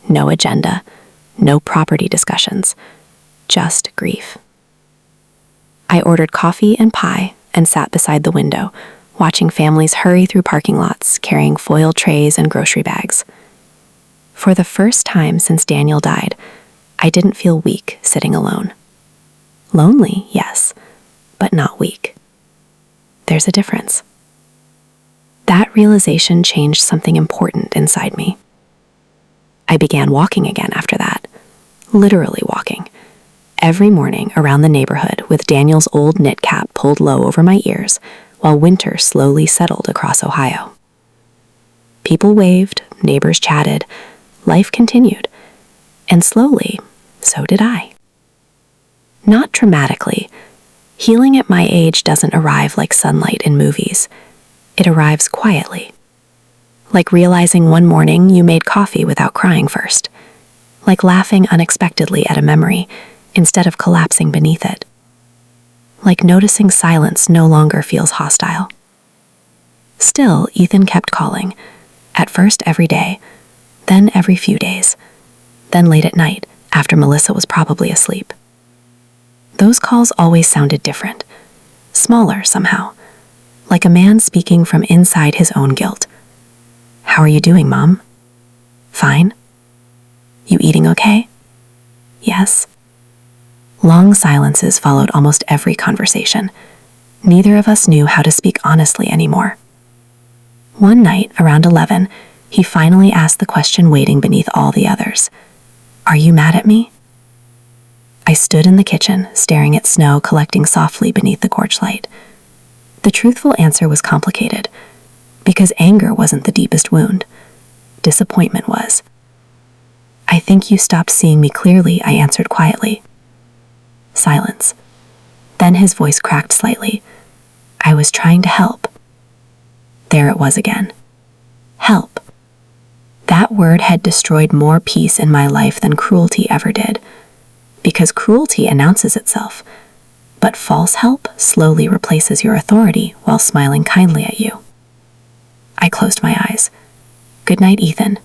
no agenda, no property discussions, just grief. I ordered coffee and pie and sat beside the window, watching families hurry through parking lots carrying foil trays and grocery bags. For the first time since Daniel died, I didn't feel weak sitting alone. Lonely, yes, but not weak. There's a difference. That realization changed something important inside me. I began walking again after that, literally walking, every morning around the neighborhood with Daniel's old knit cap pulled low over my ears while winter slowly settled across Ohio. People waved, neighbors chatted, life continued, and slowly, so did I. Not dramatically. Healing at my age doesn't arrive like sunlight in movies. It arrives quietly. Like realizing one morning you made coffee without crying first. Like laughing unexpectedly at a memory instead of collapsing beneath it. Like noticing silence no longer feels hostile. Still, Ethan kept calling. At first every day, then every few days, then late at night after Melissa was probably asleep. Those calls always sounded different, smaller somehow, like a man speaking from inside his own guilt. "How are you doing, Mom?" "Fine." "You eating okay?" "Yes." Long silences followed almost every conversation. Neither of us knew how to speak honestly anymore. One night, around 11, he finally asked the question waiting beneath all the others. "Are you mad at me?" I stood in the kitchen, staring at snow collecting softly beneath the porch light. The truthful answer was complicated, because anger wasn't the deepest wound. Disappointment was. "I think you stopped seeing me clearly," I answered quietly. Silence. Then his voice cracked slightly. "I was trying to help." There it was again. Help. That word had destroyed more peace in my life than cruelty ever did. Because cruelty announces itself, but false help slowly replaces your authority while smiling kindly at you. I closed my eyes. "Good night, Ethan."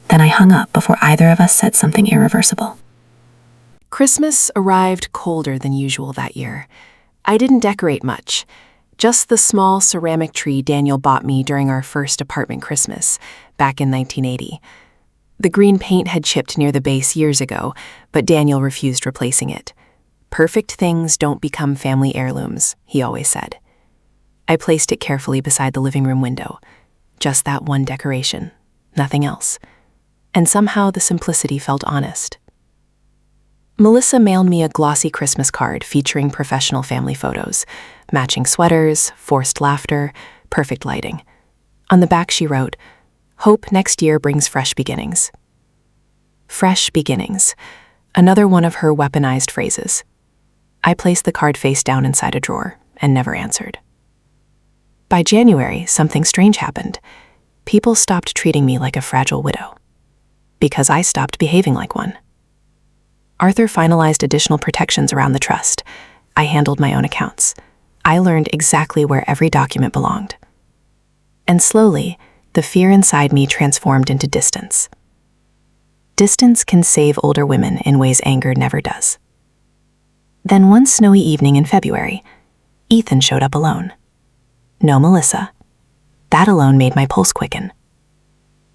Then I hung up before either of us said something irreversible. Christmas arrived colder than usual that year. I didn't decorate much, just the small ceramic tree Daniel bought me during our first apartment Christmas, back in 1980. The green paint had chipped near the base years ago, but Daniel refused replacing it. "Perfect things don't become family heirlooms," he always said. I placed it carefully beside the living room window. Just that one decoration, nothing else. And somehow the simplicity felt honest. Melissa mailed me a glossy Christmas card featuring professional family photos, matching sweaters, forced laughter, perfect lighting. On the back she wrote, "Hope next year brings fresh beginnings." Fresh beginnings, another one of her weaponized phrases. I placed the card face down inside a drawer and never answered. By January, something strange happened. People stopped treating me like a fragile widow. Because I stopped behaving like one. Arthur finalized additional protections around the trust. I handled my own accounts. I learned exactly where every document belonged. And slowly, the fear inside me transformed into distance. Distance can save older women in ways anger never does. Then one snowy evening in February, Ethan showed up alone. No Melissa. That alone made my pulse quicken.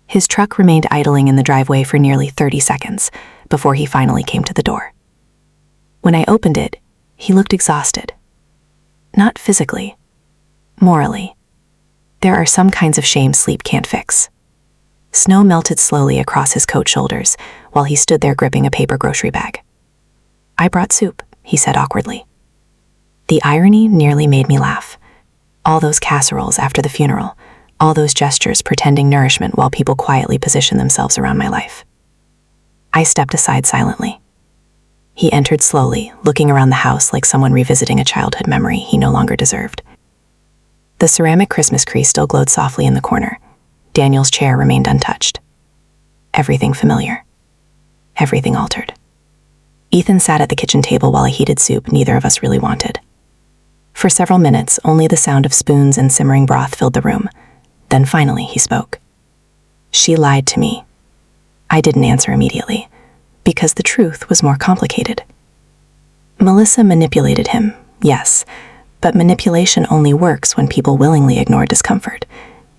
His truck remained idling in the driveway for nearly 30 seconds before he finally came to the door. When I opened it, he looked exhausted. Not physically, morally. There are some kinds of shame sleep can't fix. Snow melted slowly across his coat shoulders while he stood there gripping a paper grocery bag. "I brought soup," he said awkwardly. The irony nearly made me laugh. All those casseroles after the funeral, all those gestures pretending nourishment while people quietly position themselves around my life. I stepped aside silently. He entered slowly, looking around the house like someone revisiting a childhood memory he no longer deserved. The ceramic Christmas tree still glowed softly in the corner. Daniel's chair remained untouched. Everything familiar. Everything altered. Ethan sat at the kitchen table while I heated soup neither of us really wanted. For several minutes, only the sound of spoons and simmering broth filled the room. Then finally, he spoke. "She lied to me." I didn't answer immediately, because the truth was more complicated. Melissa manipulated him, yes, but manipulation only works when people willingly ignore discomfort,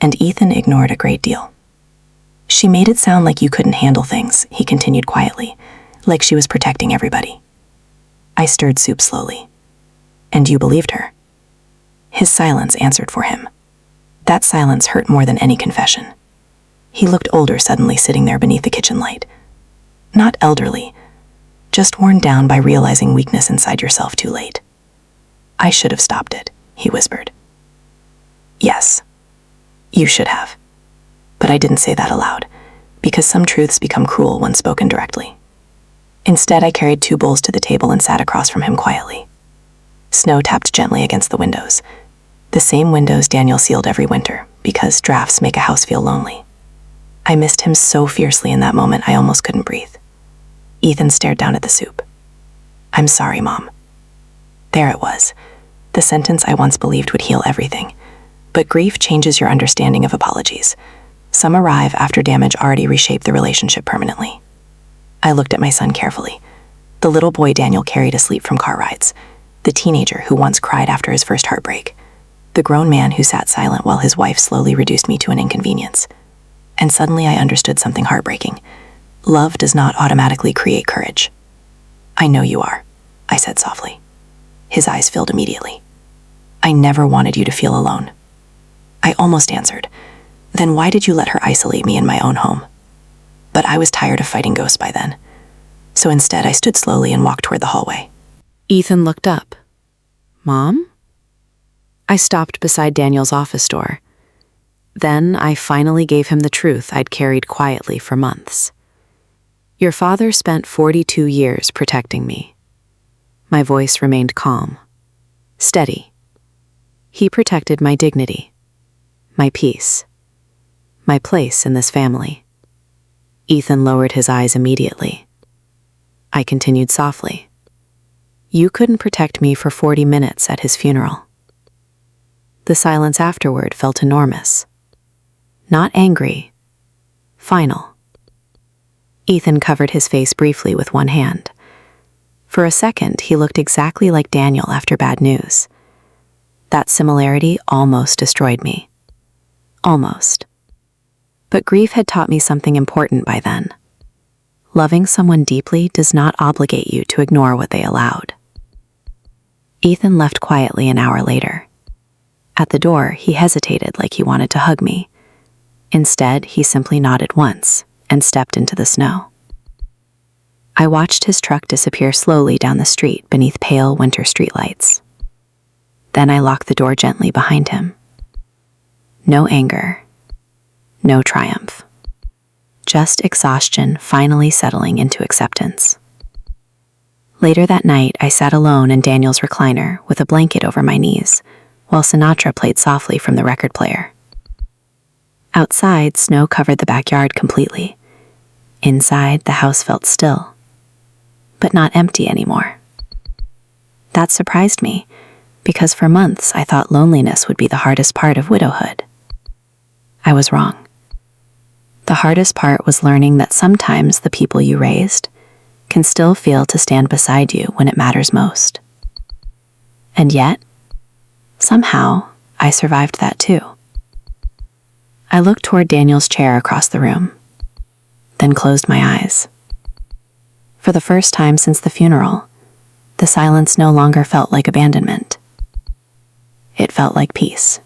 and Ethan ignored a great deal. "She made it sound like you couldn't handle things," he continued quietly, like she was protecting everybody. I stirred soup slowly. "And you believed her?" His silence answered for him. That silence hurt more than any confession. He looked older suddenly sitting there beneath the kitchen light. Not elderly, just worn down by realizing weakness inside yourself too late. "I should have stopped it," he whispered. "Yes, you should have." But I didn't say that aloud, because some truths become cruel when spoken directly. Instead, I carried 2 bowls to the table and sat across from him quietly. Snow tapped gently against the windows. The same windows Daniel sealed every winter, because drafts make a house feel lonely. I missed him so fiercely in that moment I almost couldn't breathe. Ethan stared down at the soup. "I'm sorry, Mom." There it was, the sentence I once believed would heal everything. But grief changes your understanding of apologies. Some arrive after damage already reshaped the relationship permanently. I looked at my son carefully. The little boy Daniel carried asleep from car rides. The teenager who once cried after his first heartbreak. the grown man who sat silent while his wife slowly reduced me to an inconvenience. And suddenly I understood something heartbreaking. Love does not automatically create courage. I know you are, I said softly. His eyes filled immediately. I never wanted you to feel alone. I almost answered, then why did you let her isolate me in my own home? But I was tired of fighting ghosts by then. So instead I stood slowly and walked toward the hallway. Ethan looked up. Mom? I stopped beside Daniel's office door. Then I finally gave him the truth I'd carried quietly for months. Your father spent 42 years protecting me. My voice remained calm, steady. He protected my dignity, my peace, my place in this family. Ethan lowered his eyes immediately. I continued softly. You couldn't protect me for 40 minutes at his funeral. The silence afterward felt enormous. Not angry, final. Ethan covered his face briefly with one hand. For a second, he looked exactly like Daniel after bad news. That similarity almost destroyed me. Almost. But grief had taught me something important by then. Loving someone deeply does not obligate you to ignore what they allowed. Ethan left quietly an hour later. At the door, he hesitated like he wanted to hug me. Instead, he simply nodded once and stepped into the snow. I watched his truck disappear slowly down the street beneath pale winter streetlights. Then I locked the door gently behind him. No anger, no triumph. Just exhaustion finally settling into acceptance. Later that night, I sat alone in Daniel's recliner with a blanket over my knees, while Sinatra played softly from the record player. Outside, snow covered the backyard completely. Inside, the house felt still, but not empty anymore. That surprised me, because for months I thought loneliness would be the hardest part of widowhood. I was wrong. The hardest part was learning that sometimes the people you raised can still fail to stand beside you when it matters most. And yet, somehow, I survived that too. I looked toward Daniel's chair across the room, then closed my eyes. For the first time since the funeral, the silence no longer felt like abandonment. It felt like peace.